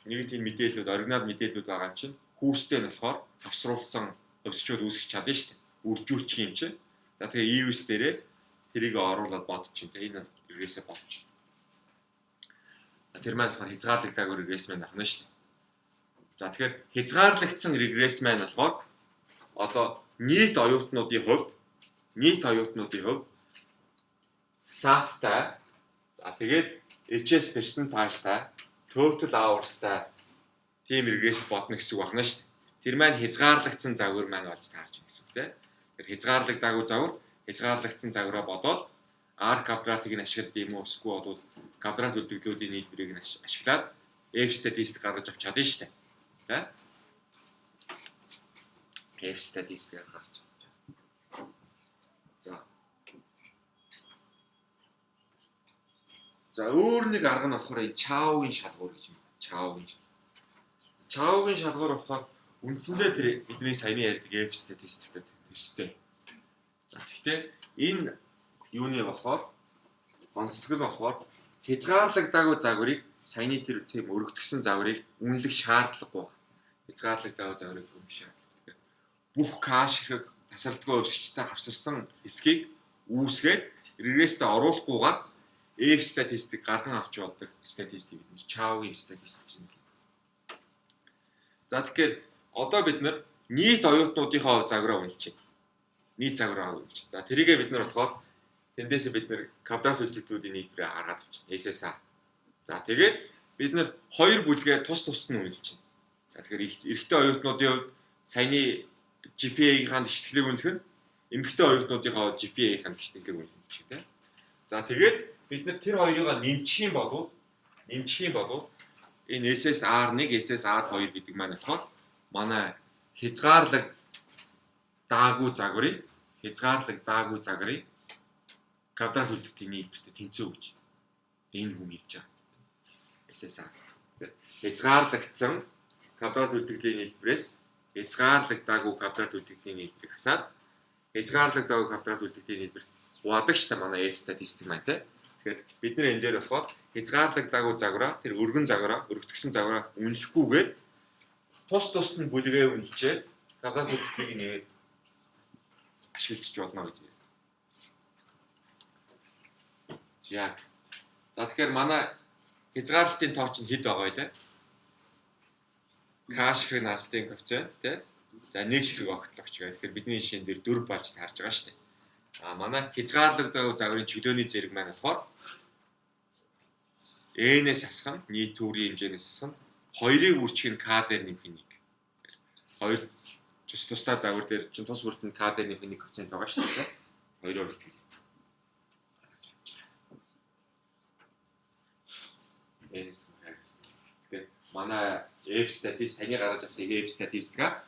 нэг тийм мэдээлэлүүд, оригинал мэдээлэлүүд байгаа юм чинь хүүстэй нь болохоор тавсруулсан өвсчүүд үүсгэж чадна шүү дээ. Үржүүлчих юм чинь. За тэгээ EVS дээрээ тэрийг оруулаад бодож чинь тэ энэ регрессээ бодож. Тэр маань болохоор хязгаарлагдаагүй регресс маань ахна шүү дээ. За тэгэхээр хязгаарлагдсан регресс маань болохоор одоо нийт оюутнуудын хувьд SAT-тай за тэгээд HS percentile-тай total hours-тай тийм регресс бодно гэсэн үг байна шүү дээ. Тэр маань хязгаарлагдсан загвар маань болж таарч байна гэсэн үг тийм. Тэр хязгаарлагдаагүй загвар, хязгаарлагдсан загвараа бодоод R квадратыг нь ашигладаг юм уу эсвэл бол квадрат үлдэгдлүүдийн нийлбэрийг нь ашиглаад F statistic гаргаж авч чадна шүү дээ. Тийм. F statistic гаргаж авч. За өөр нэг арга нь болохоор энэ Chow-гийн шалгуур гэж юм. Chow-гийн шалгуур болохоор үндсэндээ тэр бидний саяны ярьдаг F statistic-тэй төстэй. За гэхдээ энэ юуны болохоор онцлог нь болохоор хязгаарлагдаагүй загварыг саяны тэр тийм өргөдгсөн загварыг үнэлэх шаардлагагүй байна. Хязгаарлагдаагүй загварыг үнэлэх шаардлагагүй. Бүх каш хэрэг тасалдгүй өвсгчтэй хавсарсан хэсгийг үүсгээд регресстэй оруулахгүйгээр F statistic гарган авч болдог статистик гэдэг нь Chow-гийн статистик юм. За тэгэхээр одоо бид нар нийт оюутнуудынхаа загвараа үнэлж байна. Нийт загвараа үнэлж. За тэрийгээ бид нар болохоор тэндээсээ бид нар квадрат үлдэгдлүүдийн нийлбэрээ хараад авчихна. SSA. За тэгээд бид нар хоёр бүлгээ тус нь үнэлж байна. За тэгэхээр эрэгтэй оюутнуудын хувьд саяны GPA-ийн иштгэлийг үнэлэх нь эмэгтэй оюутнуудынхаа GPA-ийн иштгэлийг үнэлж байна. За тэгээд бид нар тэр хоёрыг нэмчих юм бол энэ SSR1, SSR2 гэдэг маань болохоор манай хязгаарлагдаагүй загварын квадрат үлдэгдлийн нийлбэртэй тэнцүү гэж энэ хүн хэлж байгаа. SSR. Хязгаарлагдсан квадрат үлдэгдлийн нийлбэрээс хязгаарлагдаагүй квадрат үлдэгдлийн нийлбэрийг хасаад хязгаарлагдаагүй квадрат үлдэгдлийн нийлбэрт хувадаг шүү дээ манай F statistic маань тийм. Тэгэхээр бид нэр энэ дээр болохоор хязгаарлагдаагүй загвараа тэр өргөн загвараа өргөдгсөн загвараа үнэлэхгүйгээр тус нь бүлгээ үнэлчээ квадрат үлдэгдлийг нээгээд ашиглаж болно гэж. За тэгэхээр манай хязгаарлалтын тоо чинь хэд байгаа вэ? Каш хэрэг наалтын коэффициент тий. За нэг ширхэг огтлогч гэх. Тэгэхээр бидний шинэ дээр 4 болж таарж байгаа шүү дээ. Манай хязгаарлагдаагүй загварын чөлөөний зэрэг маань болохоор N-ээс асах нь нийт төрийн хэмжээнээс асах нь 2-ыг үржих нь K дээр нэмэх нь 1. 2 тусдаа загвар дээр чинь тус бүртэнд K дээр нэмэх нь коэффициент байгаа шүү дээ. 2-оор үржих. N-ээс харагс. Тэгэхээр манай F statistic саяны гаргаж авсан F statistic-а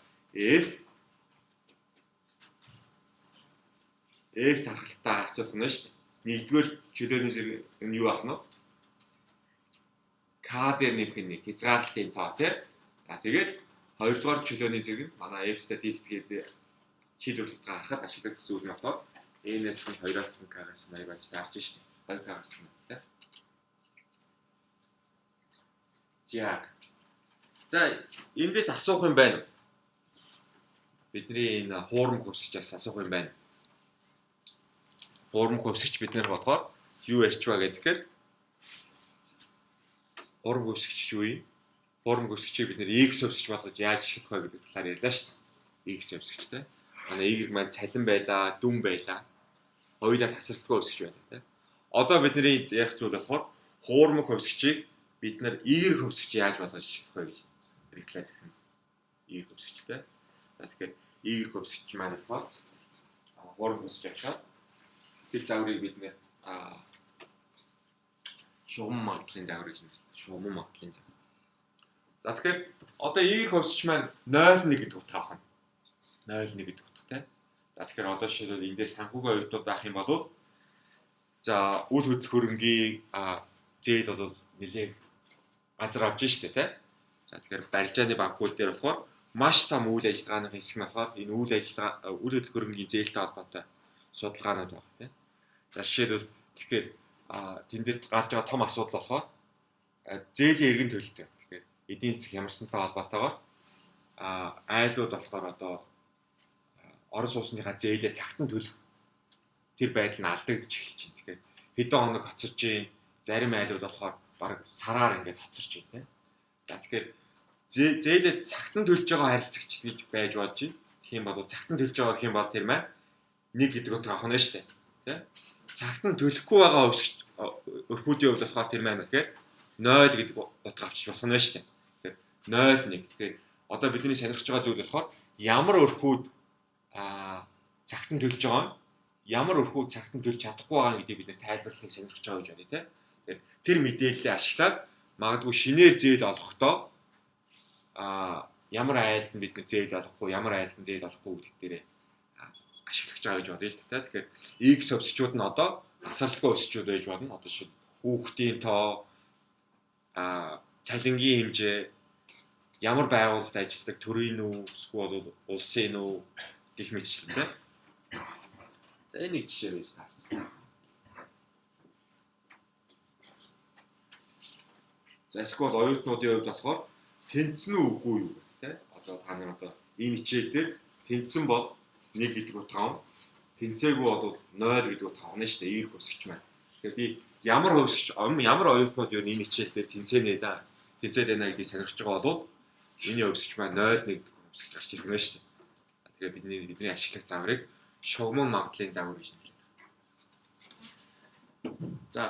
F тархалтаа харьцуулах нь шүү дээ. Нэгдүгээр чөлөөний зэрэг нь юу ах нь? K дээр нэмэх нь хязгаарлалтын тоо тий. Тэгээд Хоёрдугаар чөлөөний зэрэг нь манай F statistic гэдэг шийдвэрлэлд гаргахад ашиглагдах зүйл нь болохоор N-с нь 2-аас нь K-аас нь 80 байж таарч штеп. 2K-аас нь тэ. За эндээс асуух юм байна. Бидний энэ хуурмаг хөвсгчээс асуух юм байна. Хуурмаг хөвсгч бид нэр болохоор юу ярьж байгаа гэхээр хуурмаг хөвсгч юу юм? Хуурмаг хөвсгчийг бид нэр X хөвсгч болгож яаж ашиглах вэ гэдэг талаар ярьлаа шүү дээ. X хөвсгчтэй. Манай Y маань цалин байлаа, дүн байлаа. Хоёулаа тасралтгүй хөвсгч байна тэ. Одоо бидний ярих зүйл болохоор хуурмаг хөвсгчийг бид нар Y хөвсгч яаж болгож ашиглах вэ гэж хэрэглээ. Y хөвсгчтэй. За тэгэхээр Y хөвсгч маань болохоор хуурмаг хөвсгч ахаа. Тэр загварыг бид нэр шугам магадлалын загвар гэж нэртэй. Шугам магадлалын загвар. За тэгэхээр одоо Y хөвсгч маань 0.1 гэдэг утга авах нь. 0.1 гэдэг утга тийм. За тэгэхээр одоо жишээлбэл энэ дээр санхүүгийн оюутнууд байх юм бол за үл хөдлөх хөрөнгийн зээл бол нэлээд газар авч штэ тийм. За тэгэхээр барилжааны банкуд дээр болохоор маш том үйл ажиллагааны хэсэг нь болохоор энэ үйл ажиллагаа үл хөдлөх хөрөнгийн зээлтэй холбоотой судалгаанууд байна тийм. За жишээлбэл тэгэхээр тэн дээр гарч байгаа том асуудал болохоор зээлийн эргэн төлөлтөө. Тэгэхээр эдийн засаг ямарсантай холбоотойгоор айлууд болохоор одоо орон сууцныхаа зээлээ цагтан төлөх тэр байдал нь алдагдж эхэлж байна. Тэгэхээр хэдэн хоног хоцорж ийн зарим айлууд болохоор бараг сараар ингээд хоцорж ийн тийм. За тэгэхээр зээлээ цагтан төлж байгаа харилцагч гэж байж болж байна. Тийм бол цагтан төлж байгаа гэх юм бол тэр маань 1 гэдэг утга авах нь шүү дээ. Тийм. Цагтан төлөхгүй байгаа өрхүүдийн хувьд болохоор тэр маань гэхээр 0 гэдэг утга авчиж болох нь шүү дээ. Тэгэхээр 0.1. Тэгэхээр одоо бидний сонирхож байгаа зүйл болохоор ямар өрхүүд цагтан төлж байгаа нь ямар өрхүүд цагтан төлж чадахгүй байгаа гэдгийг бид нэр тайлбарлахыг сонирхож байгаа гэж байна тийм. Тэгэхээр тэр мэдээллийг ашиглаад магадгүй шинээр зээл олохдоо ямар айлд нь бид нэр зээл олохгүй, ямар айлд нь зээл олохгүй гэдэг дээрээ ашиглаж байгаа гэж бодъё л та. Тэгэхээр X хөвсчүүд нь одоо тасралтгүй хөвсчүүд байж болно. Одоо шиг хүүхдийн тоо, цалингийн хэмжээ, ямар байгууллагад ажилладаг төрийн үү, эсвэл улсын үү гэх мэтчлэн тийм. За энэ нэг жишээ байж таа. За эсвэл оюутнуудын хувьд болохоор тэнцсэн үү үгүй юу тийм. Одоо та нар одоо энэ хичээл дээр тэнцсэн бол 1 гэдэг утга, тэнцээгүй бол 0 гэдэг утга авна шүү дээ. Y хөвсгч маань. Тэгэхээр би ямар хөвсгч, ямар оюутнууд юу энэ хичээл дээр тэнцэнэ да. Тэнцээд байна гэдгийг сонирхож байгаа бол энэ хөвсгч маань 0.1 гэдэг хөвсгч гарч ирэх нь шүү дээ. Тэгэхээр бидний ашиглах загварыг шугам магадлалын загвар гэж нэрлэдэг. За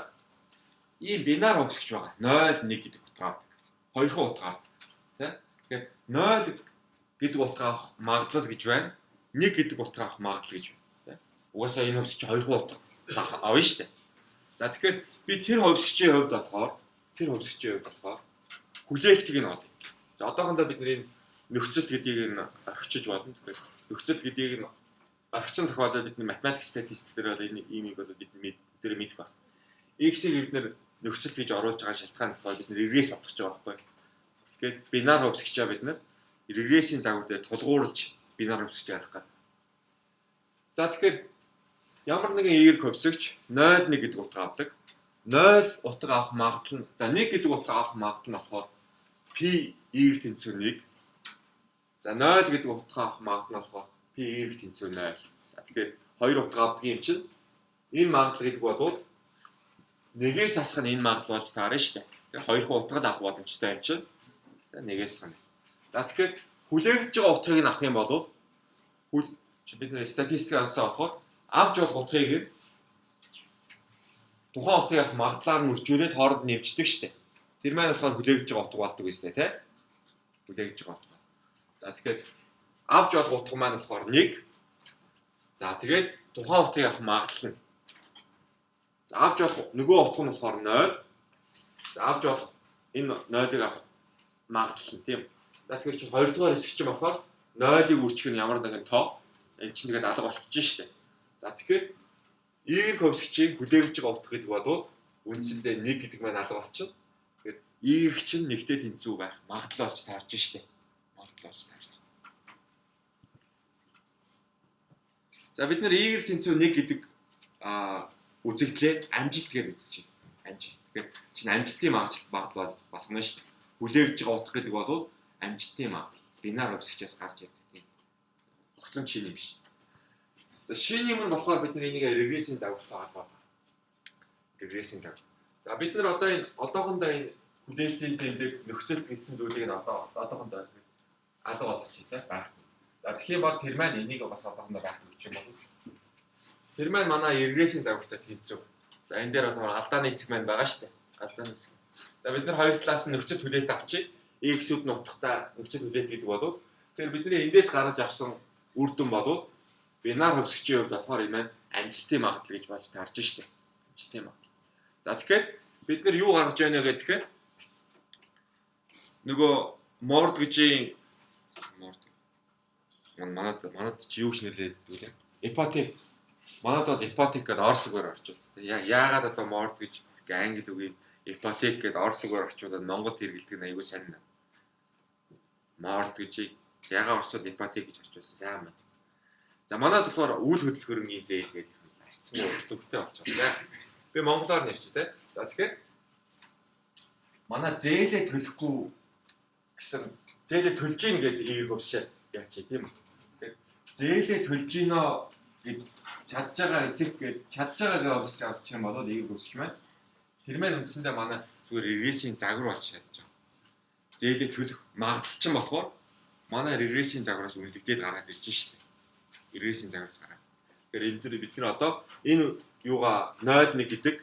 ийм бинар хөвсгч байгаа. 0.1 гэдэг утга авдаг. Хоёрхан утга авдаг. Тийм. Тэгэхээр 0 гэдэг утга авах магадлал гэж байна. 1 гэдэг утга авах магадлал гэж байна. Угаасаа энэ хөвсгч хоёрхан утга авна шүү дээ. За тэгэхээр би тэр хөвсгчийн хувьд болохоор хүлээлтийг нь олъё. За одоохондоо бидний нөхцөл гэдгийг нь орхичиж болно. Тэгэхээр нөхцөл гэдгийг нь орхисон тохиолдолд бидний математик статистик дээр бол энэ имийг бол бид мэдэх байна. X-ийг бид нэр нөхцөлт гэж оруулж байгаа шалтгаан болохоор бид нэр регресс бодож байгаа байхгүй. Тэгэхээр бинар хөвсгчаа бид нэр регрессийн загвар дээр тулгуурлаж бинар хөвсгч ярих гэдэг. За тэгэхээр ямар нэгэн Y хөвсгч 0.1 гэдэг утга авдаг. 0 утга авах магадлал нь за 1 гэдэг утга авах магадлал нь болохоор P Y тэнцүү 1. За 0 гэдэг утга авах магадлал нь болохоор P Y тэнцүү 0. За тэгэхээр 2 утга авдаг юм чинь энэ магадлал гэдэг бол нэгээс асах нь энэ магадлал болж таарна шүү дээ. Тэгэхээр 2 утга авах боломжтой юм чинь нэгээс асах нь. За тэгэхээр хүлээгдэж байгаа утгыг нь авах юм бол бид нэр статистик анхсаа болохоор авч болох утгыг тухайн утгыг авах магадлалаар нь үржүүлээд хооронд нэмждэг шүү дээ. Тэр маань болохоор хүлээгдэж байгаа утга болдог гэсэн тийм. Хүлээгдэж байгаа утга. За тэгэхээр авч болох утга маань болохоор 1. За тэгээд тухайн утгыг авах магадлал нь. За авч болох нөгөө утга нь болохоор 0. За авч болох энэ 0-ыг авах магадлал нь тийм. За тэгэхээр чи 2 дугаар хэсэг чинь болохоор 0-ыг үржих нь ямар нэгэн тоо энэ чинь тэгээд алга болчихж шүү дээ. За тэгэхээр Y хөвсгчийн хүлээгдэж байгаа утга гэдэг бол үндсэндээ 1 гэдэг маань алга болчихно. Тэгэхээр Y чинь нэгтэй тэнцүү байх магадлал болж таарч штэ. тогтлооч таарч. За бид нэр ээгэр тэнцүү 1 гэдэг үзэгдлээ амжилт гэж үзэж байна. Амжилт. Тэгэхээр чинь амжилтын магадлал болох нь шүү дээ. Хүлээгдэж байгаа утга гэдэг бол амжилтын магадлал. Бинар өсгчээс гарч ирдэг тийм. Огтлон шинэ биш. За шинэ юм нь болохоор бид нар энийг регрессийн загвартай холбоо. Регрессийн загвар. За бид нар одоо энэ одоохондоо энэ хүлээлтийн тэмдэг нөхцөл гэсэн зүйлийг нь одоохондоо алга болгочих тийм байх. За тэгэхээр бод тэр маань энийг бас одоохондоо байх гэж юм бол. Тэр маань манай регрессийн загвартай тэнцүү. За энэ дээр бол алдааны хэсэг маань байгаа шүү дээ. Алдааны хэсэг. За бид нар хоёр талаас нь нөхцөл хүлээлт авчи. X-үүд нь утгатай нөхцөл хүлээлт гэдэг бол тэгэхээр бидний эндээс гаргаж авсан үр дүн бол бинар хөвсгчийн хувьд болохоор энэ маань амжилтын магадлал гэж болж таарж штэ. Амжилтын магадлал. За тэгэхээр бид нар юу гаргаж байна гэхээр нөгөө mortgage-ийн манад чи юу гэж нэрлээд дүүлээ. Ипотек. Манад бол ипотек гэдэг орос үгээр орчуулсан. Яагаад одоо mortgage гэх англи үгийг ипотек гэдэг орос үгээр орчуулаад Монголд хэрэглэдэг нь аягүй сайн нэ. Mortgage яагаад оросод ипотек гэж орчуулсан сайн байна. За манад болохоор үйл хөдөлгөөрийн зээл гэдэг арчсан өртөгтэй болчихсон. Би монголоор нэрч тэ. За тэгэхээр манай зээлээ төлөхгүй гэсэн зээлээ төлж гин гэдэг эерэг өсчээ яач тийм үү. Зээлээ төлж гинөө гэж чадж байгаа эсэх гэж чадж байгаагаа өсч авчих юм бол эерэг өсч маань. Тэр маань үндсэндээ манай зүгээр регрессийн загвар болж чадж байгаа. Зээлээ төлөх магадлал чинь болохоор манай регрессийн загвараас үнэлэгдээд гараад ирж шээ. Регрессийн загвараас гараад. Тэгэхээр энэ дээр бид нар одоо энэ юугаа 0.1 гэдэг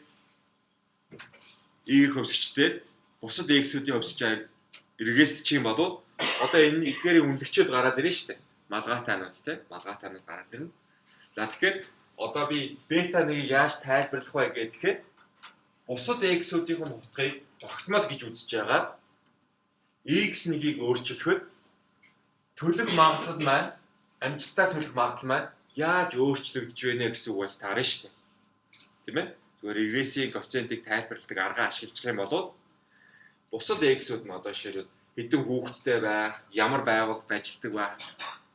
эерэг өсчтэй бусад x-үүдийн өсч регрессч юм бол одоо энэ ихээрийн үнэлэгчүүд гараад ирнэ шүү дээ. Малгайтаанууд те. Малгайтаанууд гараад ирнэ. За тэгэхээр одоо би бета 1-ийг яаж тайлбарлах вэ гэхээр бусад x-үүдийн утгыг тогтмол гэж үзэж байгаа. x1-ийг өөрчлөхөд төлөв магадлал маань амжилттай төлөх магадлал маань яаж өөрчлөгдөж байна гэсэн үг болж таарна шүү дээ. Тийм ээ? Зүгээр регрессийн коэффициентийг тайлбарладаг арга ашиглах юм бол бусад x-үүд нь одоо жишээлбэл хэдэн хүүхэдтэй байх, ямар байгууллагад ажилладаг байх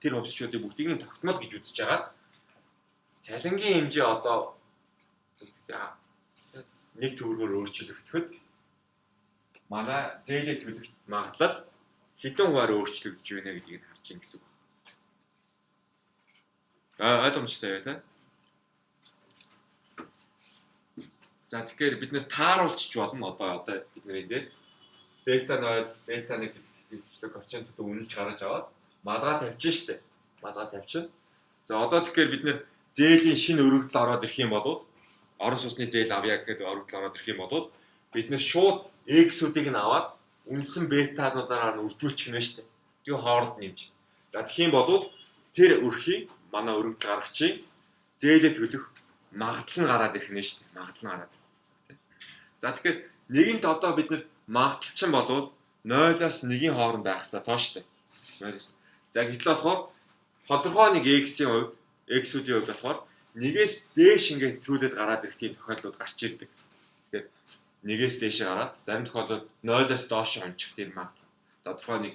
тэр хувьсчүүдийн бүгдийг нь тогтмол гэж үзэж байгаа. Цалингийн хэмжээ одоо нэг төгрөгөөр өөрчлөгдөхөд манай зээлээ төлөх магадлал хэдэн хувиар өөрчлөгдөж байна гэдгийг харж ийн гэсэн үг. Ойлгомжтой бай та. За тэгэхээр бид нэр тааруулчих болно одоо бид нэр энэ бета 0, бета 1 гэдэг коэффициентүүд үнэлж гаргаж аваад малгай тавьчих штэ. Малгай тавьчих. За одоо тэгэхээр бид нэр зээлийн шинэ өргөдөл ороод ирэх юм бол орос усны зээл авъя гэхэд өргөдөл ороод ирэх юм бол бид нэр шууд x-үүдийг нь аваад үнэлсэн бетануудаараа нь үржүүлчих нь штэ. Тэгээ хооронд нэмж. За тэгэх юм бол тэр өрхийн манай өргөдөл гаргачийн зээлээ төлөх магадлал нь гараад ирэх нь штэ. Магадлал нь гараад. За тэгэхээр нэгэнт одоо бид нэр магадлал чинь болвол 0-аас 1-ийн хооронд байх хэрэгтэй тооштой. 0-аас. За гэтэл болохоор тодорхой нэг x-ийн хувьд, x-үүдийн хувьд болохоор 1-ээс дээш ингээд төрүүлээд гараад ирэх тийм тохиолдлууд гарч ирдэг. Тэгэхээр 1-ээс дээш гараад зарим тохиолдолд 0-аас доош ончих тийм магадлал. Тодорхой нэг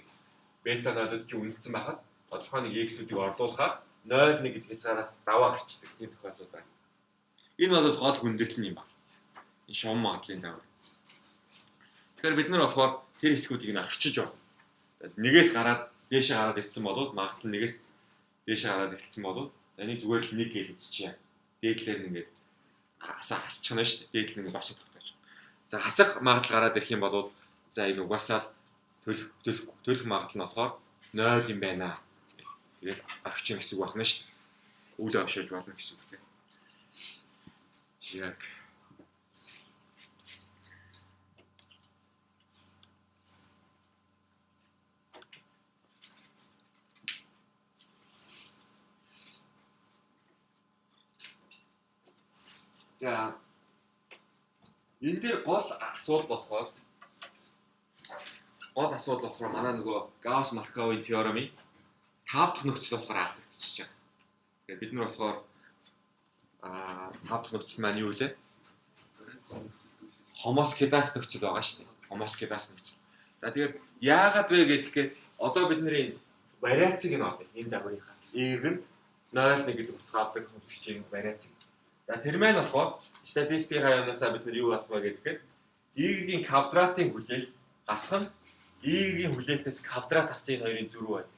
бета 0-д ч үнэлсэн байхад тодорхой нэг x-үүдийг орлуулахаар 0.1 гэдэг хязгаараас даваа гарчдаг тийм тохиолдол байна. Энэ бол гол хүндрэл юм байна. Энэ шом магадлалын загвар. Тэгэхээр бид нар болохоор тэр хэсгүүдийг нь арчиж байна. 1-ээс гараад дээшээ гараад ирсэн бол магадлал 1-ээс дээшээ гараад ирсэн бол энийг зүгээр л 1 гэж үзчихье. Дээдлэр нь ингээд хасчих нь шүү дээ. Дээдлэр нь босоо тогтоож. За хасах магадлал гараад ирэх юм бол за энэ угаасаа төлөх магадлал нь болохоор 0 юм байна. Тэгээд аргачин хэсэг байна шүү дээ. Үйл авшиж болно гэсэн үг тийм. Яг за энэ дээр гол асуудал болохоор манай нөгөө Гаусс-Марковын теоремын 5 дахь нөхцөл болохоор алдагдчихж байгаа. Тэгээд бид нар болохоор 5 дахь нөхцөл маань юу вэ? Хомоскедас нөхцөл байгаа шүү дээ. Хомоскедас нөхцөл. За тэгээд яагаад вэ гэхээр одоо бидний вариацыг нь олъё. Энэ загварынхаа. Ээг нь 0.1 гэдэг утга авдаг хэмжээний вариац. За тэр маань болохоор статистикийн хаяанаас бид нар юу авах вэ гэхээр эгийн квадратын хүлээлт асах нь эгийн хүлээлтээс квадрат авцын хоёрын зөрүү байна.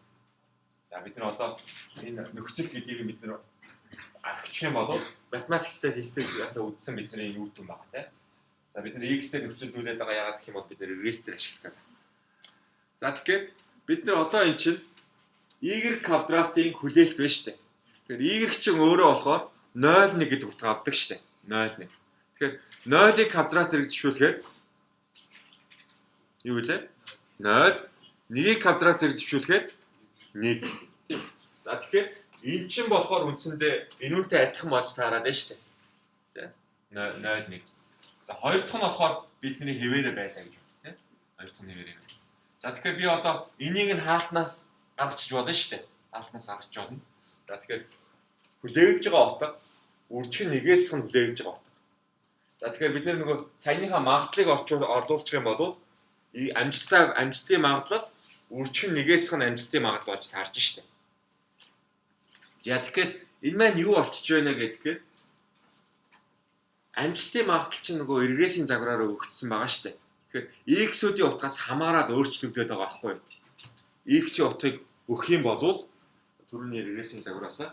За бид нар одоо энэ нөхцөл гэдгийг бид нар аргачих юм бол математик статистикээс үзсэн бидний юу юм байна те. За бид нар x-тэй нөхцөлдүүлээд байгаа яагаад гэх юм бол бид нар рестер ашиглах гэдэг. За тэгэхээр бид нар одоо эн чинь y квадратын хүлээлт байна шүү дээ. Тэгэхээр y чинь өөрөө болохоор 0.1 гэдэг утга авдаг шүү дээ. 0.1. Тэгэхээр 0-ыг квадрат зэрэг зөвшөөрөхээр юу вэ? 0, 1-ийг квадрат зэрэг зөвшөөрөхээр 1. Тийм. За тэгэхээр энэ чинь болохоор үндсэндээ энүүнтэй адилхан болж таарад байна шүү дээ. Тийм. 0.1. За хоёр дахь нь болохоор бидний хэвээрээ байлаа гэж байна. Тийм. Хоёр дахь нь хэвээрээ. За тэгэхээр би одоо энийг нь хаалтнаас гаргачих болно шүү дээ. Хаалтнаас гаргачих болно. За тэгэхээр хүлээгдэж байгаа утга үржих нэгээс нь хүлээгдэж байгаа утга. За тэгэхээр бид нөгөө саяныхаа магадлалыг орлуулчих юм бол амжилтын магадлал үржих нэгээс нь амжилтын магадлал болж таарж штэ. За тэгэхээр энэ маань юу болчих вэ гэхээр амжилтын магадлал чинь нөгөө регрессийн загвараар өгөгдсөн байгаа штэ. Тэгэхээр x-үүдийн утгаас хамаарал өөрчлөгдөд байгаа байхгүй юу? X-ийн утгыг өгөх юм бол түрүүний регрессийн загвараас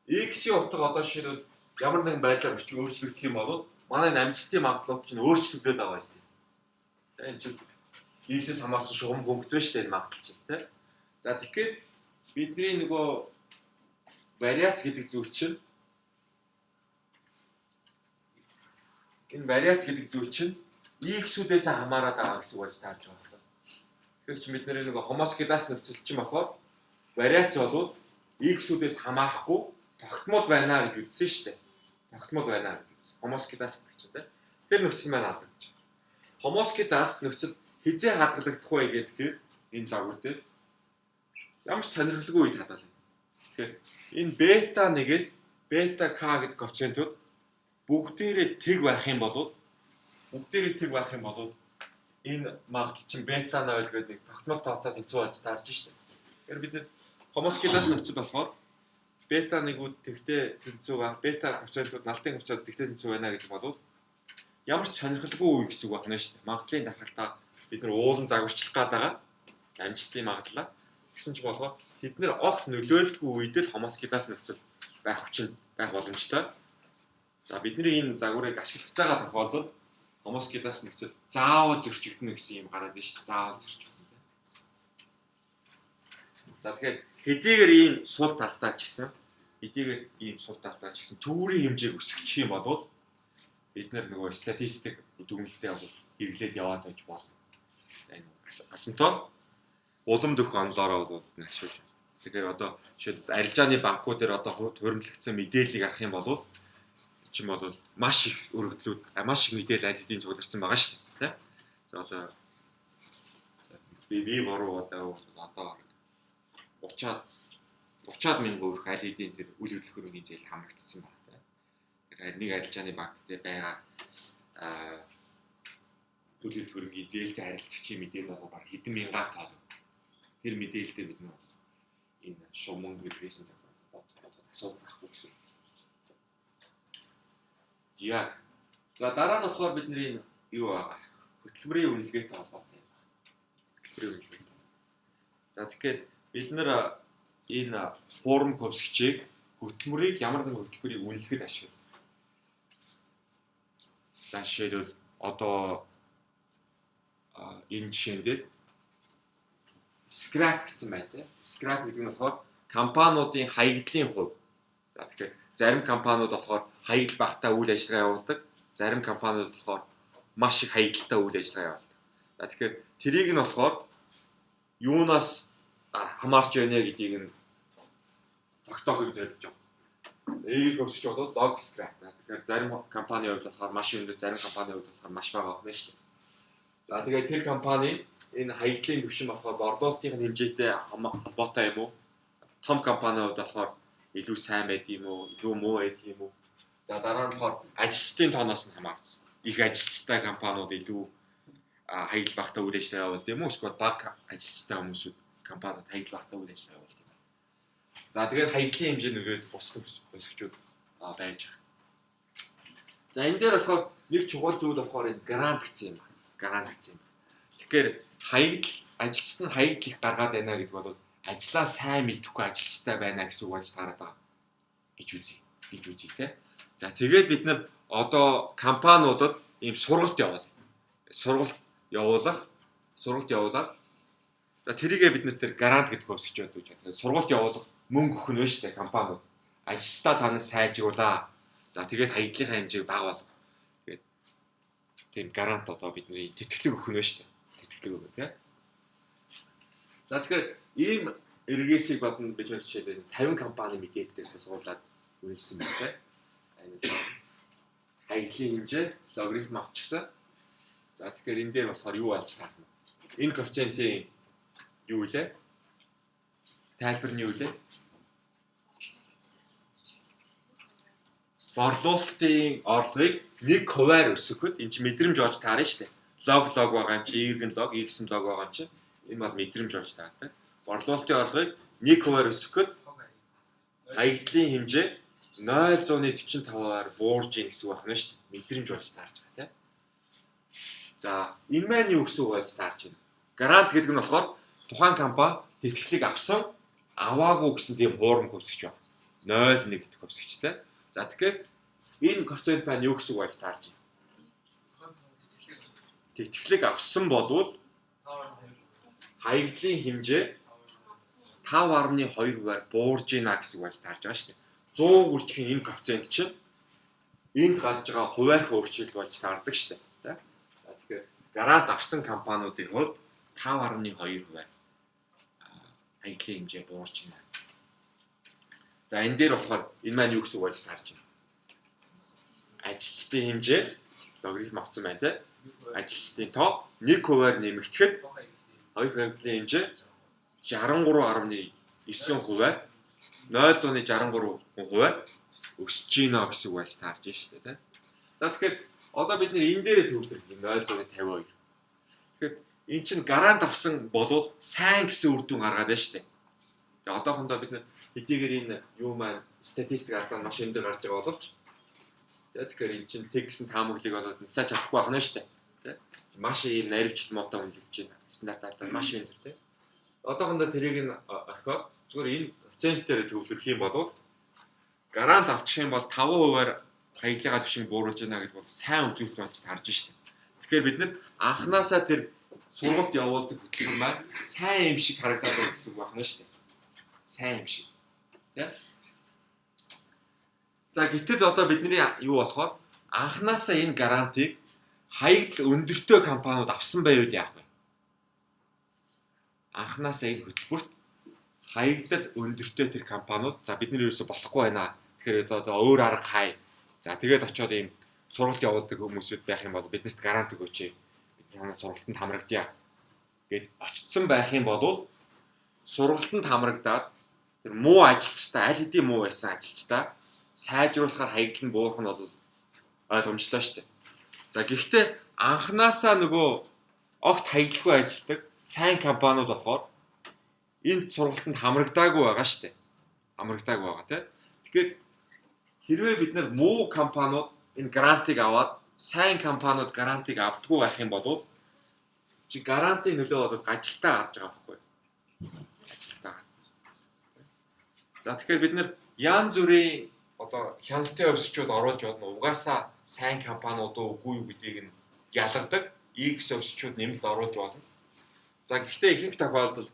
x-ийн утга одоо жишээлбэл ямар нэгэн байдлаар өөрчлөгдөх юм бол манай амжилтын магадлал чинь өөрчлөгдөд байгаа юм. Энэ чинь x-с хамаарсан шугам хөнгөц байна шүү дээ энэ магадлал чинь тийм. За тэгэхээр бидний нөгөө вариац гэдэг зүйл чинь энэ вариац гэдэг зүйл чинь x-үүдээс хамаарат байгаа гэсэн үг болж таарж байгаа. Тэгэхээр чи бид нөгөө хомосгидас нөхцөл чинь болохоор вариац бол x-үүдээс хамаарахгүй тогтмол байна гэж үзсэн шүү дээ. Тогтмол байна гэж үзсэн. Хомосгидас гэдэг чинь тийм. Тэр нөхцөл маань алдагдаж байна. Хомосгидас нөхцөл хизээ хадгалагдах вэ гэдгээр энэ загвар дээр ямар ч сонирхолгүй үед хадгална. Тэгэхээр энэ бета 1-ээс бета k гэдэг коэффициентууд бүгдээрээ тэг байх юм бол энэ магадлал чинь бета 0 гэдэг нэг тогтмол тоотоод энцүү болж таарж штэ. Тэгэхээр бид хомосгидас нөхцөл болохоор бета 1-үүд тэгтээ тэнцүү ба бета коэффициентууд налтын коэффициент тэгтээ тэнцүү байна гэдэг бол ямар ч сонирхолгүй үе гэсэн үг байна шүү дээ. Магадлалын дархалтаа бид нар уулан загварчлах гээд байгаа амжилтын магадлалаа гэсэн ч болохоор тэд нэр огт нөлөөлдөггүй үед л хомосгидас нөхцөл байх хүчин байх боломжтой. За бидний энэ загварыг ашиглаж байгаа тохиолдолд хомосгидас нөхцөл заавал зөрчигдөнө гэсэн юм гараад байна шүү дээ. Заавал зөрчигдөнө. За тэгэхээр хэдийгээр ийм сул талтаа ч гэсэн төвөрийн хэмжээг өсгөчих юм бол бид нөгөө статистик дүгнэлтээ бол хэрэглээд яваад байж болно. Энэ асимптом уламд өгөх онолоороо бол ашиглаж байна. Тэгэхээр одоо жишээлбэл арилжааны банкуудаар одоо хуримтлагдсан мэдээллийг авах юм бол чинь бол маш их өргөдлүүд маш их мэдээлэл аль хэдийн цугларсан байгаа шүү дээ. За одоо би боруу одоо 30-аад мянган өрх аль хэдийн тэр үйл хөдлөх хөрөнгөний зээл хамрагдсан байна. Тэгэхээр нэг арилжааны банктай байгаа үйл хөдлөх хөрөнгөний зээлтэй харилцагчийн мэдээлэл бол бараг хэдэн мянгаар тоо. Тэр мэдээлэлтэй бид нар энэ шуман регрессийн загвар асуудал байхгүй гэсэн. Яг. За дараа нь болохоор бидний энэ юу байгаа? Хөтөлбөрийн үнэлгээтэй холбоотой юм. Хөтөлбөрийн үнэлгээ. За тэгэхээр бид нар энэ форм көсгчийг хөтөлбөрийг ямар нэгэн хөтөлбөрийг үнэлэхэд ашигладаг. За жишээлбэл одоо энэ жишээн дээр scrap гэсэн байна тийм. Scrap гэдэг нь болохоор компаниудын хаягдлын хувь. За тэгэхээр зарим компаниуд болохоор хаягдл багтаа үйл ажиллагаа явуулдаг. Зарим компаниуд болохоор маш их хаягдaltaй үйл ажиллагаа явуулдаг. За тэгэхээр тэрийг нь болохоор юунаас хамаарч байна гэдгийг нь тогтоохыг зорилж байгаа. Эгийг өсөж бодоод log scrap. Тэгэхээр зарим компанийн хувьд болохоор маш өндөр, зарим компанийн хувьд болохоор маш бага байна шүү дээ. За тэгээд тэр компани энэ хаягдлын түвшин болохоор борлуулалтын хэмжээтэй холбоотой юм уу? Том компанийн хувьд болохоор илүү сайн байд юм уу? Илүү муу байд юм уу? За дараа нь болохоор ажилчдын тооноос нь хамаарсан. Их ажилчтай компаниуд илүү хаягдл багтаа үйл ажиллагаа явуулдаг юм уу? Эсвэл бага ажилчтай хүмүүсүүд компаниуд хаягдлахтай үйл ажиллагаа явуулдаг юм. За тэгээд хаягдлын хэмжээ нөлөөлөх бус өсгчүүд байж байгаа. За энэ дээр болохоор нэг чухал зүйл болохоор энэ грант гэсэн юм. Грант гэсэн юм. Тэгэхээр ажилчид нь хаягдл их гаргаад байна гэдэг бол ажлаа сайн мэдэхгүй ажилчтай байна гэсэн үг болж таараад байгаа гэж үзье те. За тэгээд бид нар одоо компаниудад ийм сургалт явуулах. За тэрийгээ бид нар тэр грант гэдэг хөвсөж байдаг гэж байна. Сургалт явуулах мөнгө өгөх нь байна шүү дээ компаниуд. Ажилчдаа танаас сайжруулаа. За тэгээд хаягдлынхаа хэмжээг бага болгох. Тэгээд тийм грант одоо бидний тэтгэлэг өгөх нь байна шүү дээ. Тэтгэлэг өгөх тийм. За тэгэхээр ийм эргээсийг бодно гэж жишээлбэл 50 компани мэдээлэлээр тулгуурлаад үнэлсэн байна. Хаягдлын хэмжээ логарифм авчихсан. За тэгэхээр энэ дээр болохоор юу болж таарна? Энэ коэффициентийн юу вэ? Тайлбар нь юу вэ? Борлуулалтын орлогыг 1% өсгөхөд энэ чинь мэдрэмж болж таарна шүү дээ. Лог байгаа юм чи, эргэн лог, x-эн лог байгаа юм чи. Энэ бол мэдрэмж болж таардаг. Борлуулалтын орлогыг 1% өсгөхөд хаягдлын хэмжээ 0.45-аар буурж ийн гэсэн үг байна шүү дээ. Мэдрэмж болж таарч байгаа тийм. За энэ маань юу гэсэн үг болж таарч байна? Грант гэдэг нь болохоор тухайн компани тэтгэлэг авсан, аваагүй гэсэн тийм хуурам хөвсгч байна. 0.1 гэдэг хөвсгчтэй. За тэгэхээр энэ коэффициент маань юу гэсэн үг болж таарч байна? Тэтгэлэг авсан болвол хаягдлын хэмжээ 5.2%-аар буурж ийна гэсэн үг болж таарж байгаа шүү дээ. 100 хүрчхийн энэ коэффициент чинь энд гарч байгаа хуваарьхан өөрчлөлт болж таардаг шүү дээ. Тэгэхээр грант авсан компаниудын хувьд 5.2% хаягдлын хэмжээ буурч ийна. За энэ дээр болохоор энэ маань юу гэсэн үг болж таарч байна? Ажилчдын хэмжээ логарифм авсан байна те. Ажилчдын тоо 1%-аар нэмэгдэхэд хоёр хаягдлын хэмжээ 63.9%-аар 0.63%-аар өсөж гинэ гэсэн үг байж таарч байна шүү дээ. За тэгэхээр одоо бид нэр энэ дээрээ төвлөрөх юм 0.52. Тэгэхээр эн чинь грант авсан болвол сайн гэсэн үр дүн гаргаад байна шүү дээ. Тэгээ одоохондоо бид хэдийгээр энэ юу маань статистик алдаа маш өндөр гарч байгаа боловч тэгэхээр эн чинь тэг гэсэн таамаглалыг болоод нисаж чадахгүй байна шүү дээ. Тэ? Маш ийм наривчлал муутай үнэлэгдэж байна. Стандарт алдаа маш өндөр тэ. Одоохондоо тэрийг нь орхиод зүгээр энэ коэффициентээр төвлөрөх юм бол грант авчих юм бол 5%-аар хаягдлынхаа түвшинг бууруулж байна гэдэг бол сайн үзүүлэлт болж харж байна шүү дээ. Тэгэхээр бид нар анханасаа тэр сургалт явуулдаг хөтөлбөр маань сайн юм шиг харагдаад байна гэсэн үг байна шүү дээ. Сайн юм шиг. Тэ? За гэтэл одоо бидний юу болохоор анханасаа энэ гарантийг хаягдл өндөртэй компаниуд авсан байвал яах вэ? Анханасаа энэ хөтөлбөрт хаягдл өндөртэй тэр компаниуд за бид нар ерөөсө болохгүй байна. Тэгэхээр одоо өөр арга хай. За тэгээд очиод ийм сургалт явуулдаг хүмүүсүүд байх юм бол биднэрт гарант өгөөч. Бид танаас сургалтанд хамрагдъя гэд очсон байх юм бол сургалтанд хамрагдаад тэр муу ажилчтай аль хэдийн муу байсан ажилчтай сайжруулахаар хаягдл нь буурах нь бол ойлгомжтой шүү дээ. За гэхдээ анханасаа нөгөө огт хаягдлгүй ажилдаг сайн компаниуд болохоор энэ сургалтанд хамрагдаагүй байгаа шүү дээ. Хамрагдаагүй байгаа тийм. Тэгэхээр хэрвээ бид нар муу компаниуд энэ грантыг аваад сайн компаниуд грантыг авдаггүй байх юм бол чи гарантийн нөлөө бол ажилтаа гарч байгаа байхгүй юу? Ажилтаа. За тэгэхээр бид нар янз бүрийн одоо хяналтын өсчүүд оруулж болно. Угаасаа сайн компаниуд үгүй юу гэдгийг нь ялгадаг. X өсчүүд нэмэлт оруулж болно. За гэхдээ ихэнх тохиолдолд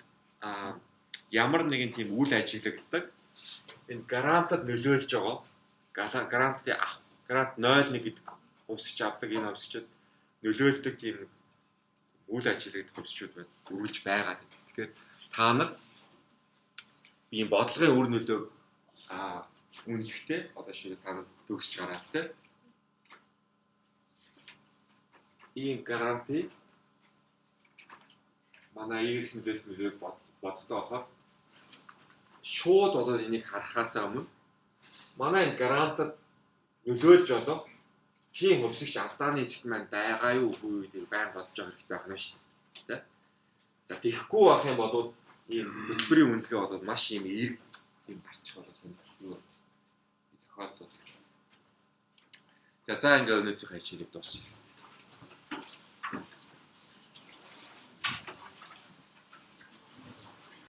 ямар нэгэн тийм үйл ажиллагадаг энэ грантад нөлөөлж байгаа. Грант 0.1 гэдэг өсч авдаг энэ өсчүүд нөлөөлдөг тийм үйл ажиллагадаг өсчүүд байна. Үргэлж байгаа. Тэгэхээр та нар ийм бодлогын үр нөлөөг үнэлэхдээ одоо шиг та нар төгсөж гараад те ийм гарантыг манай эрх нөлөөлөлийг бодохтой болохоор шууд одоо энийг харахаас өмнө манай энэ гарантад нөлөөлж болох тийм хөвсөгч алдааны хэсэг маань байгаа юу үгүй юу гэдгийг байн бодож байгаа хэрэгтэй байна шүү дээ. За тэгэхгүй байх юм бол ийм хөтөлбөрийн үнэлгээ болоод маш ийм эерэг ийм гарчих болсон юу тохиолдол. За ингээ өнөөдрийнхөө хичээлийг дуусгая.